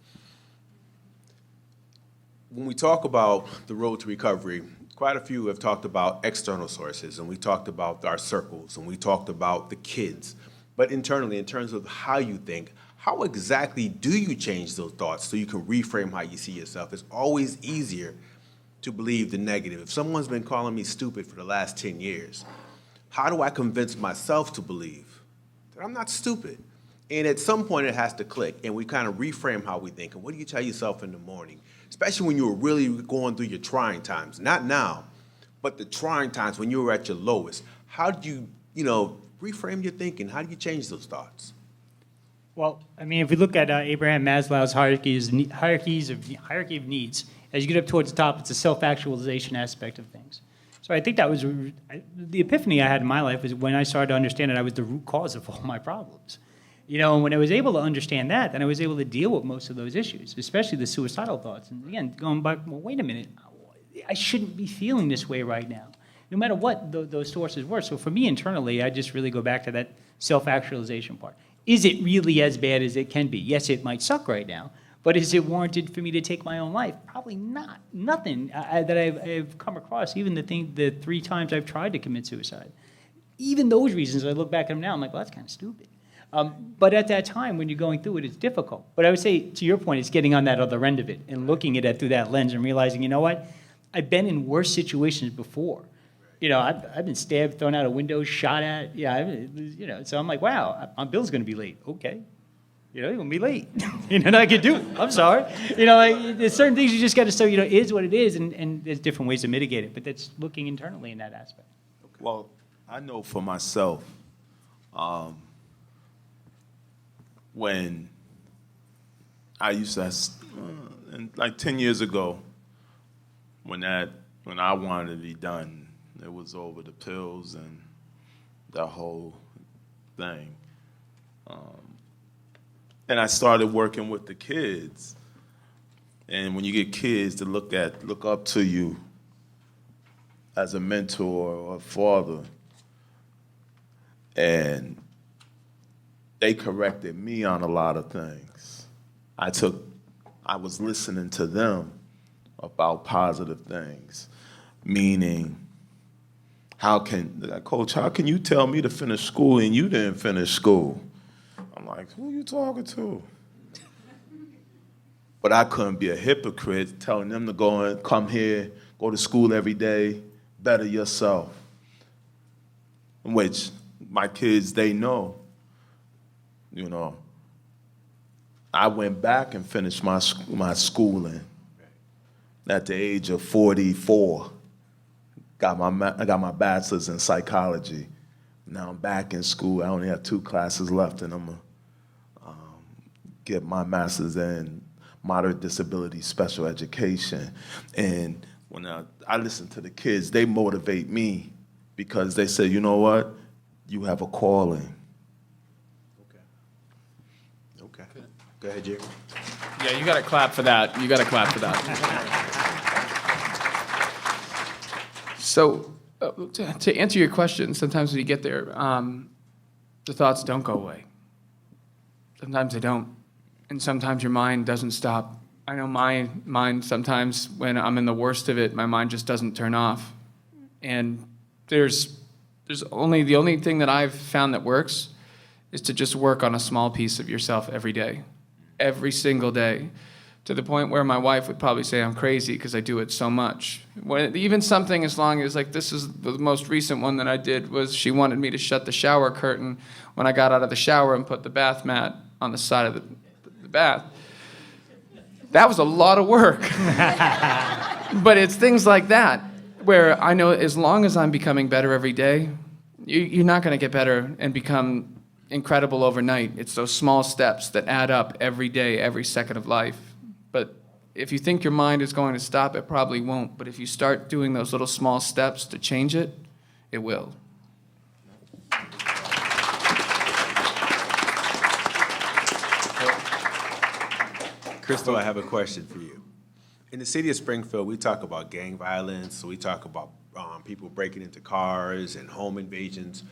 When we talk about the road to recovery, quite a few have talked about external sources, and we talked about our circles, and we talked about the kids. But internally, in terms of how you think, how exactly do you change those thoughts so you can reframe how you see yourself? It's always easier to believe the negative. If someone's been calling me stupid for the last 10 years, how do I convince myself to believe that I'm not stupid? And at some point it has to click, and we kind of reframe how we think. And what do you tell yourself in the morning? Especially when you were really going through your trying times. Not now, but the trying times when you were at your lowest. How do you, reframe your thinking? How do you change those thoughts? Well, I mean, if we look at Abraham Maslow's hierarchy of needs, as you get up towards the top, it's a self-actualization aspect of things. So I think that was the epiphany I had in my life was when I started to understand that I was the root cause of all my problems. And when I was able to understand that, then I was able to deal with most of those issues, especially the suicidal thoughts. And again, going back, well, wait a minute, I shouldn't be feeling this way right now, no matter what those sources were. So for me internally, I just really go back to that self-actualization part. Is it really as bad as it can be? Yes, it might suck right now, but is it warranted for me to take my own life? Probably not. Nothing that I've come across, even the 3 times I've tried to commit suicide. Even those reasons, I look back at them now, I'm like, well, that's kind of stupid. But at that time, when you're going through it, it's difficult. But I would say, to your point, it's getting on that other end of it and looking at it through that lens and realizing, you know what? I've been in worse situations before. I've been stabbed, thrown out of windows, shot at. So I'm like, wow, my bill's going to be late. Okay. You're going to be late. And I can do it. I'm sorry. There's certain things you just got to say, it is what it is, and there's different ways to mitigate it. But that's looking internally in that aspect. Well, I know for myself, when I used to, like 10 years ago, when I wanted to be done, it was over the pills and the whole thing. And I started working with the kids. And when you get kids to look up to you as a mentor or a father, and they corrected me on a lot of things. I was listening to them about positive things, meaning, Coach, how can you tell me to finish school and you didn't finish school? I'm like, who are you talking to? But I couldn't be a hypocrite telling them to come here, go to school every day, better yourself. Which my kids, they know. I went back and finished my schooling at the age of 44. I got my bachelor's in psychology. Now I'm back in school. I only have 2 classes left, and I'm going to get my master's in moderate disability special education. And when I listen to the kids, they motivate me because they say, you know what? You have a calling. Okay. Go ahead, Jerry. Yeah, you got to clap for that. So, to answer your question, sometimes when you get there, the thoughts don't go away. Sometimes they don't. And sometimes your mind doesn't stop. I know my mind sometimes, when I'm in the worst of it, my mind just doesn't turn off. And the only thing that I've found that works is to just work on a small piece of yourself every day, every single day, to the point where my wife would probably say I'm crazy because I do it so much. Even something as long as, like, this is the most recent one that I did, was she wanted me to shut the shower curtain when I got out of the shower and put the bath mat on the side of the bath. That was a lot of work. But it's things like that where I know as long as I'm becoming better every day, you're not going to get better and become incredible overnight. It's those small steps that add up every day, every second of life. But if you think your mind is going to stop, it probably won't. But if you start doing those little small steps to change it, it will. Crystal, I have a question for you. In the city of Springfield, we talk about gang violence, we talk about people breaking into cars and home invasions.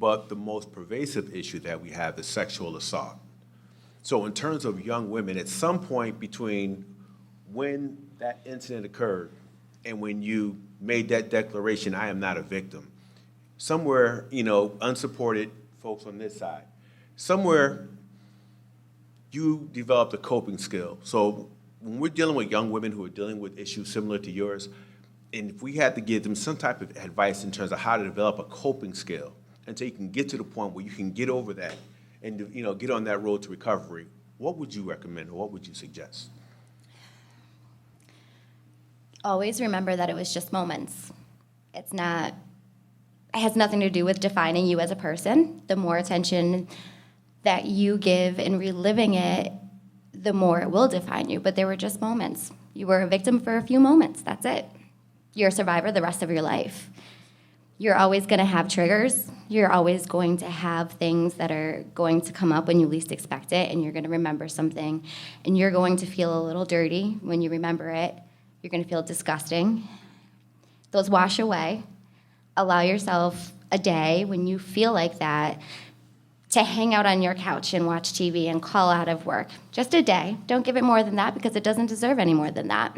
but the most pervasive issue that we have is sexual assault. So in terms of young women, at some point between when that incident occurred and when you made that declaration, I am not a victim, somewhere, unsupported folks on this side, somewhere you developed a coping skill. So when we're dealing with young women who are dealing with issues similar to yours, and if we had to give them some type of advice in terms of how to develop a coping skill until you can get to the point where you can get over that and get on that road to recovery, what would you recommend or what would you suggest? Always remember that it was just moments. It has nothing to do with defining you as a person. The more attention that you give in reliving it, the more it will define you. But they were just moments. You were a victim for a few moments. That's it. You're a survivor the rest of your life. You're always going to have triggers. You're always going to have things that are going to come up when you least expect it, and you're going to remember something. And you're going to feel a little dirty when you remember it. You're going to feel disgusting. Those wash away. Allow yourself a day when you feel like that to hang out on your couch and watch TV and call out of work. Just a day. Don't give it more than that because it doesn't deserve any more than that.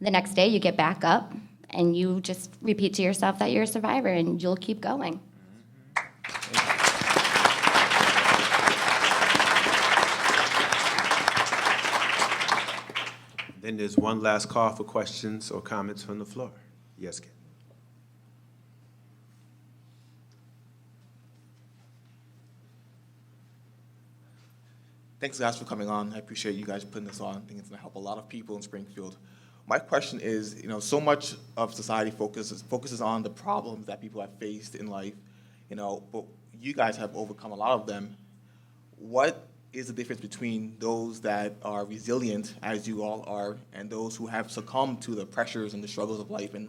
The next day you get back up and you just repeat to yourself that you're a survivor and you'll keep going. Then there's one last call for questions or comments from the floor. Yes, Ken. Thanks, guys, for coming on. I appreciate you guys putting this on. I think it's going to help a lot of people in Springfield. My question is, so much of society focuses on the problems that people have faced in life, but you guys have overcome a lot of them. What is the difference between those that are resilient, as you all are, and those who have succumbed to the pressures and the struggles of life and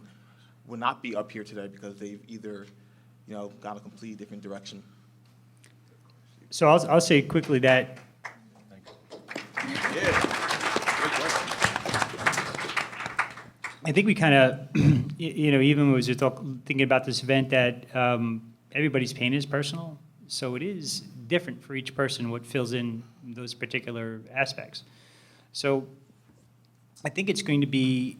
will not be up here today because they've either, gone a completely different direction? So I'll say quickly that I think we kind of, even as we're thinking about this event, that everybody's pain is personal. So it is different for each person what fills in those particular aspects. So I think it's going to be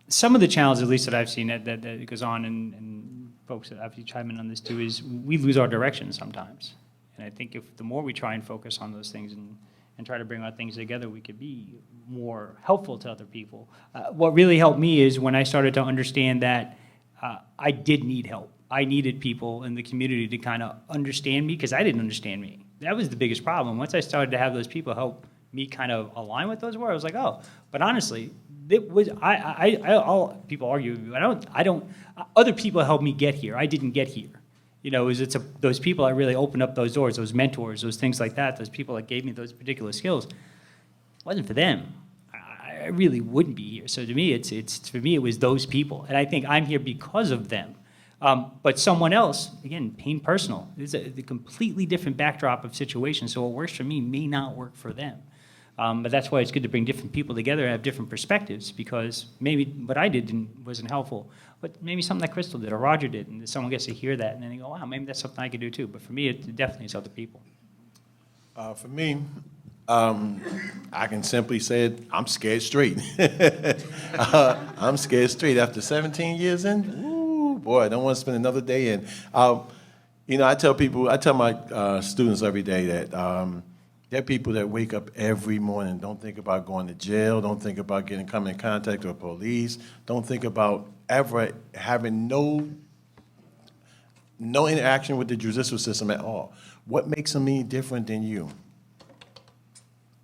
some of the challenges, at least that I've seen, that goes on, and folks that have to chime in on this too, is we lose our direction sometimes. And I think if the more we try and focus on those things and try to bring our things together, we could be more helpful to other people. What really helped me is when I started to understand that I did need help. I needed people in the community to kind of understand me because I didn't understand me. That was the biggest problem. Once I started to have those people help me kind of align with those words, I was like, oh, but honestly, it was, all people argue, other people helped me get here. I didn't get here. Those people that really opened up those doors, those mentors, those things like that, those people that gave me those particular skills. It wasn't for them, I really wouldn't be here. So to me, for me, it was those people. And I think I'm here because of them. But someone else, again, pain personal. It's a completely different backdrop of situation. So what works for me may not work for them. But that's why it's good to bring different people together and have different perspectives, because maybe what I did wasn't helpful, but maybe something that Crystal did or Roger did, and someone gets to hear that and then they go, wow, maybe that's something I could do too. But for me, it definitely is other people. For me, I can simply say it, I'm scared straight. I'm scared straight. After 17 years in, ooh, boy, I don't want to spend another day in. I tell my students every day that there are people that wake up every morning, don't think about going to jail, don't think about coming in contact with police, don't think about ever having no interaction with the judicial system at all. What makes them any different than you?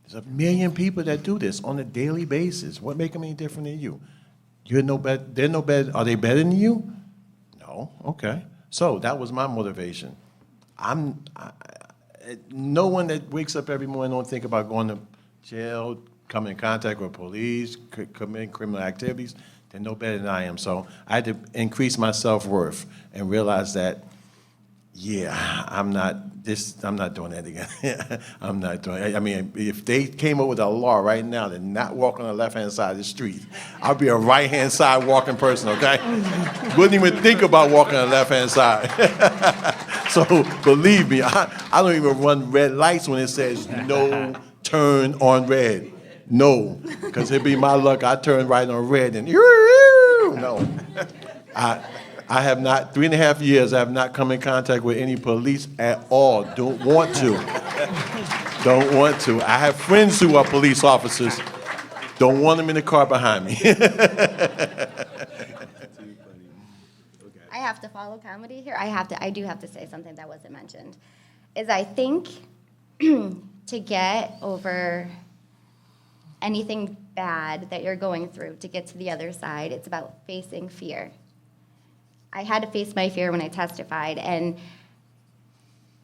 There's a million people that do this on a daily basis. What makes them any different than you? You're no better. They're no better. Are they better than you? No. Okay. So that was my motivation. No one that wakes up every morning don't think about going to jail, coming in contact with police, committing criminal activities. They're no better than I am. So I had to increase my self-worth and realize that, yeah, I'm not I'm not doing that again. I'm not doing it. I mean, if they came up with a law right now to not walk on the left-hand side of the street, I'll be a right-hand side walking person, okay? Wouldn't even think about walking on the left-hand side. So believe me, I don't even run red lights when it says no turn on red. No, because it'd be my luck. I turn right on red and no. I have not, 3.5 years, I have not come in contact with any police at all. Don't want to. Don't want to. I have friends who are police officers. Don't want them in the car behind me. I have to follow comedy here. I do have to say something that wasn't mentioned. Is I think to get over anything bad that you're going through, to get to the other side, it's about facing fear. I had to face my fear when I testified, and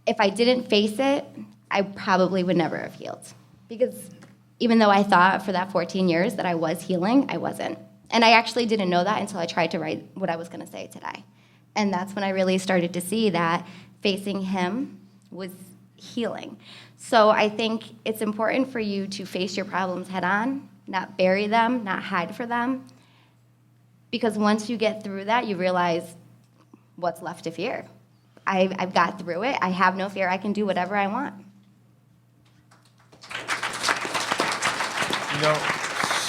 if I didn't face it, I probably would never have healed. Because even though I thought for that 14 years that I was healing, I wasn't. And I actually didn't know that until I tried to write what I was going to say today. And that's when I really started to see that facing him was healing. So I think it's important for you to face your problems head on, not bury them, not hide for them. Because once you get through that, you realize what's left to fear. I've got through it. I have no fear. I can do whatever I want. You know,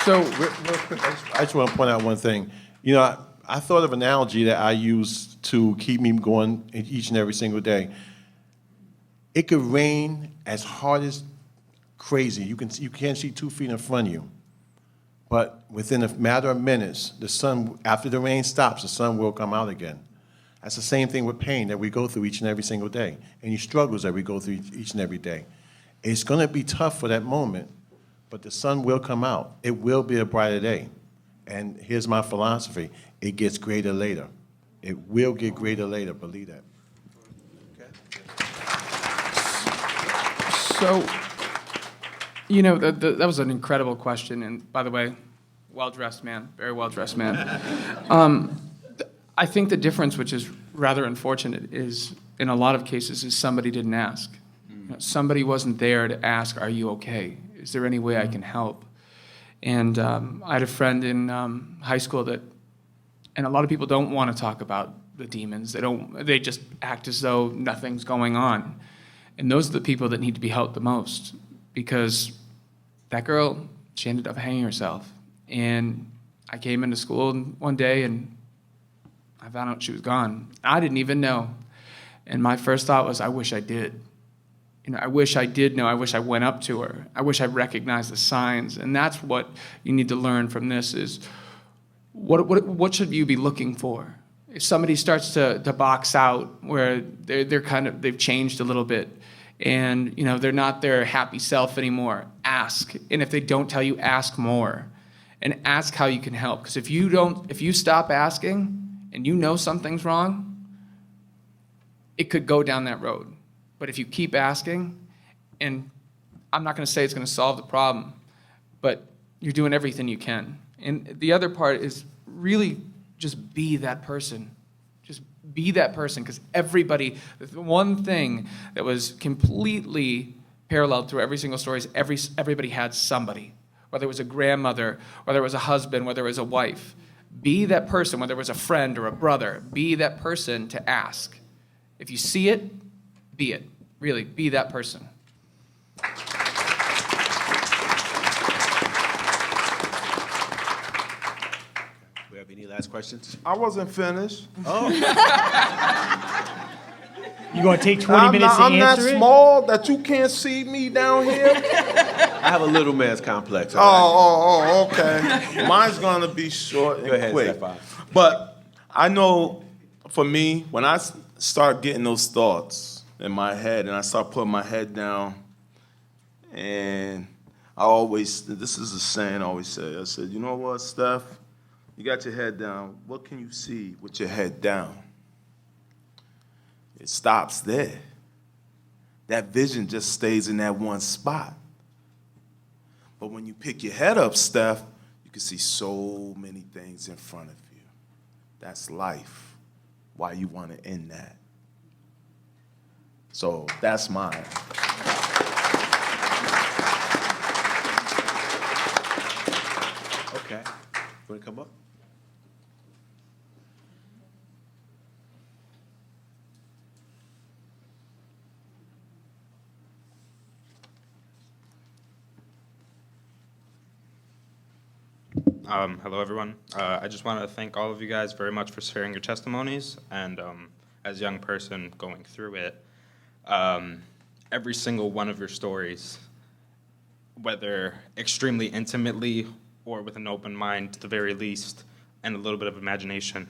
so real quick, I just want to point out one thing. You know, I thought of an analogy that I use to keep me going each and every single day. It could rain as hard as crazy. You can't see 2 feet in front of you. But within a matter of minutes, the sun, after the rain stops, the sun will come out again. That's the same thing with pain that we go through each and every single day, any struggles that we go through each and every day. It's going to be tough for that moment, but the sun will come out. It will be a brighter day. And here's my philosophy. It gets greater later. It will get greater later, believe that. So, you know, that was an incredible question. And by the way, well-dressed man, very well-dressed man. I think the difference, which is rather unfortunate, is in a lot of cases is somebody didn't ask. You know, somebody wasn't there to ask, are you okay? Is there any way I can help? And I had a friend in high school that, and a lot of people don't want to talk about the demons. They just act as though nothing's going on. And those are the people that need to be helped the most, because that girl, she ended up hanging herself. And I came into school one day and I found out she was gone. I didn't even know. And my first thought was, I wish I did. You know, I wish I did know. I wish I went up to her. I wish I recognized the signs. And that's what you need to learn from this is, what should you be looking for? If somebody starts to box out where they've changed a little bit and, you know, they're not their happy self anymore, ask. And if they don't tell you, ask more. And ask how you can help. Because if you stop asking and you know something's wrong, it could go down that road. But if you keep asking, and I'm not going to say it's going to solve the problem, but you're doing everything you can. And the other part is really just be that person. Just be that person, because everybody, the one thing that was completely paralleled through every single story is everybody had somebody, whether it was a grandmother, whether it was a husband, whether it was a wife. Be that person, whether it was a friend or a brother. Be that person to ask. If you see it, be it. Really, be that person. We have any last questions? I wasn't finished. You gonna take 20 minutes to I'm answer that it? small that you can't see me down here. I have a little man's complex. all right? Okay. Mine's gonna be short and Go ahead, quick. Stefan. But I know, for me, when I start getting those thoughts in my head and I start putting my head down, and this is a saying I always say. I said, you know what, Steph? You got your head down. What can you see with your head down? It stops there. That vision just stays in that one spot. But when you pick your head up, Steph, you can see so many things in front of you. That's life. Why you want to end that. So that's mine. Okay. Want to come up? Hello, everyone. I just want to thank all of you guys very much for sharing your testimonies. And as a young person going through it, every single one of your stories, whether extremely intimately or with an open mind to the very least, and a little bit of imagination,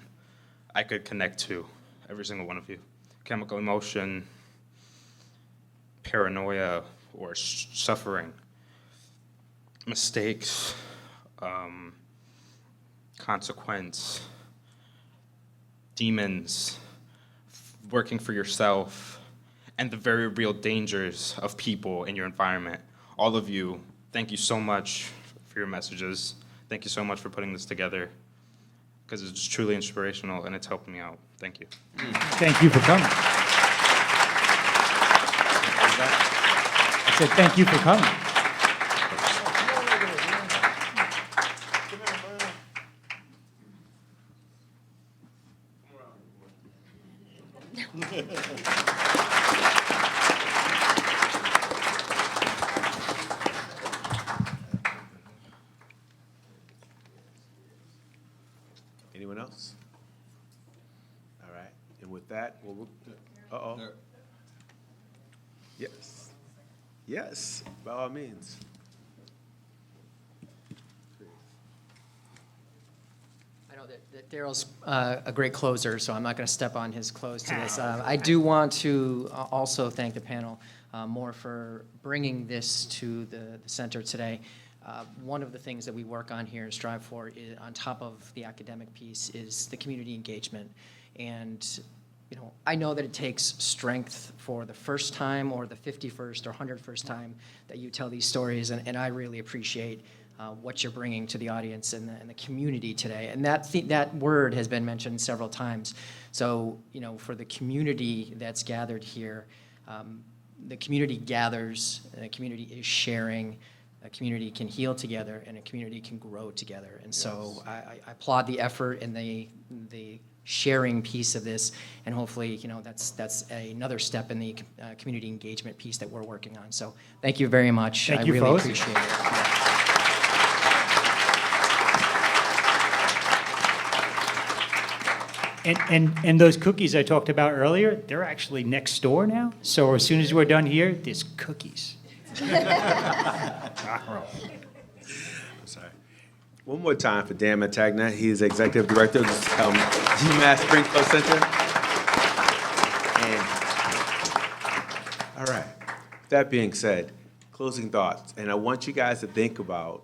I could connect to every single one of you. Chemical emotion, paranoia, or suffering, mistakes, consequence, demons, working for yourself, and the very real dangers of people in your environment. All of you, thank you so much for your messages. Thank you so much for putting this together, because it's truly inspirational and it's helping me out. Thank you. Thank you for coming. I said thank you for coming. Anyone else? All right. And with that, uh-oh. Yes. Yes, by all means. I know that Daryl's a great closer, so I'm not going to step on his close to this. I do want to also thank the panel more for bringing this to the center today. One of the things that we work on here and strive for, on top of the academic piece, is the community engagement. And I know that it takes strength for the first time or the 51st or 101st time that you tell these stories, and I really appreciate what you're bringing to the audience and the community today. And that word has been mentioned several times. So, for the community that's gathered here, the community gathers, and the community is sharing. A community can heal together, and a community can grow together. And so I applaud the effort and the sharing piece of this, and hopefully, that's another step in the community engagement piece that we're working on. So thank you very much. Thank I you, really folks. appreciate it. And those cookies I talked about earlier, they're actually next door now. So as soon as we're done here, there's cookies. I'm sorry. One more time for Dan Matagna. He's Executive Director of the UMass Springfield Center. And, all right. That being said, closing thoughts. And I want you guys to think about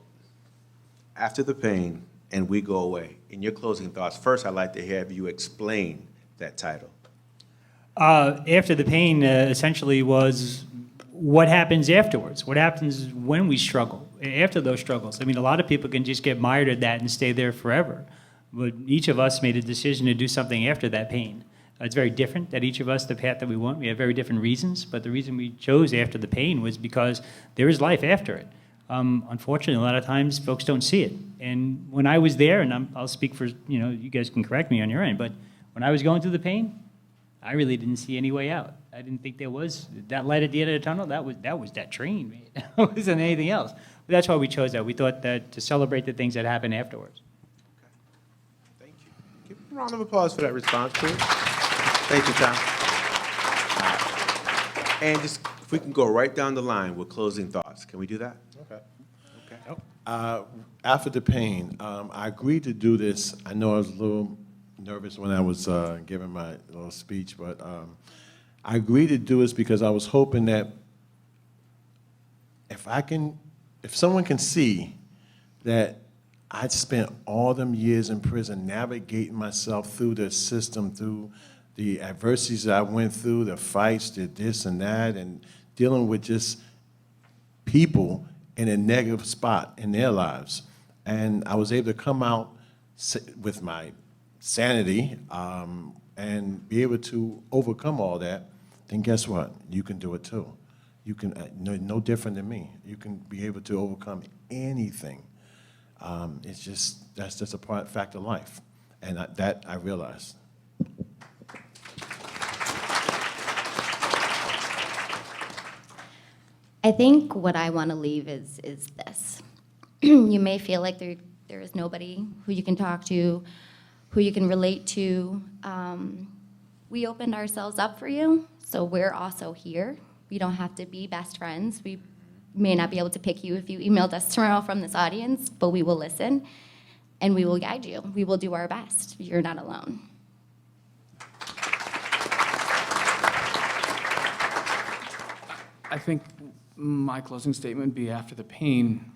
after the pain and we go away. In your closing thoughts, first I'd like to have you explain that title. After the pain essentially was what happens afterwards? What happens when we struggle, after those struggles? I mean, a lot of people can just get mired at that and stay there forever. But each of us made a decision to do something after that pain. It's very different that each of us, the path that we want. We have very different reasons, but the reason we chose after the pain was because there is life after it. Unfortunately, a lot of times folks don't see it. And when I was there, and I'll speak for, you guys can correct me on your end, but when I was going through the pain, I really didn't see any way out. I didn't think there was that light at the end of the tunnel. That was that train, man. It wasn't anything else. But that's why we chose that. We thought that to celebrate the things that happened afterwards. Okay. Thank you. Give a round of applause for that response, please. Thank you, Tom. And just, if we can go right down the line with closing thoughts. Can we do that? Okay. Okay. After the pain, I agreed to do this. I know I was a little nervous when I was giving my little speech, but I agreed to do this because I was hoping that if someone can see that I'd spent all them years in prison navigating myself through the system, through the adversities that I went through, the fights, the this and that, and dealing with just people in a negative spot in their lives. And I was able to come out with my sanity and be able to overcome all that then guess what? You can do it too. You can, no different than me. You can be able to overcome anything. It's just, that's just a fact of life. And that I realized. I think what I want to leave is this. You may feel like there is nobody who you can talk to, who you can relate to. We opened ourselves up for you, so we're also here. We don't have to be best friends. We may not be able to pick you if you emailed us tomorrow from this audience, but we will listen and we will guide you. We will do our best. You're not alone. I think my closing statement would be after the pain.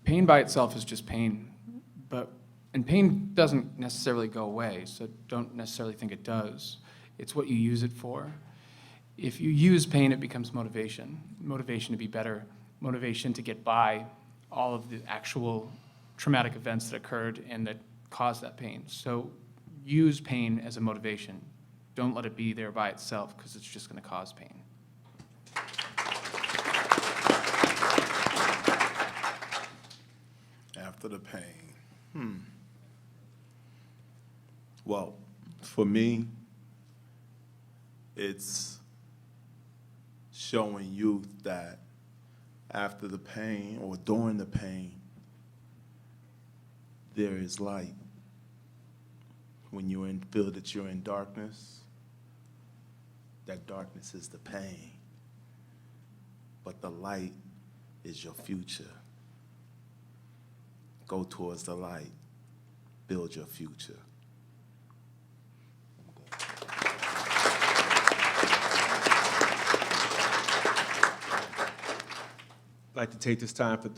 Pain by itself is just pain, and pain doesn't necessarily go away, so don't necessarily think it does. It's what you use it for. If you use pain, it becomes motivation. Motivation to be better, motivation to get by all of the actual traumatic events that occurred and that caused that pain. So use pain as a motivation. Don't let it be there by itself, because it's just going to cause pain. After the pain. Well, for me, it's showing youth that after the pain or during the pain, there is light. When you feel that you're in darkness, that darkness is the pain. But the light is your future. Go towards the light. Build your future. I'd like to take this time to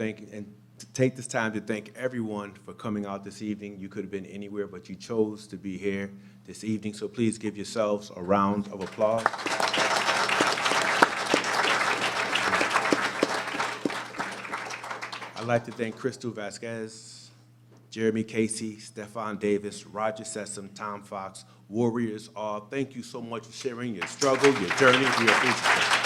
thank everyone for coming out this evening. You could have been anywhere, but you chose to be here this evening, so please give yourselves a round of applause. I'd like to thank Crystal Vazquez, Jeremy Casey, Stefan Davis, Roger Sessom, Tom Fox, Warriors all. Thank you so much for sharing your struggle, your journey. We appreciate it.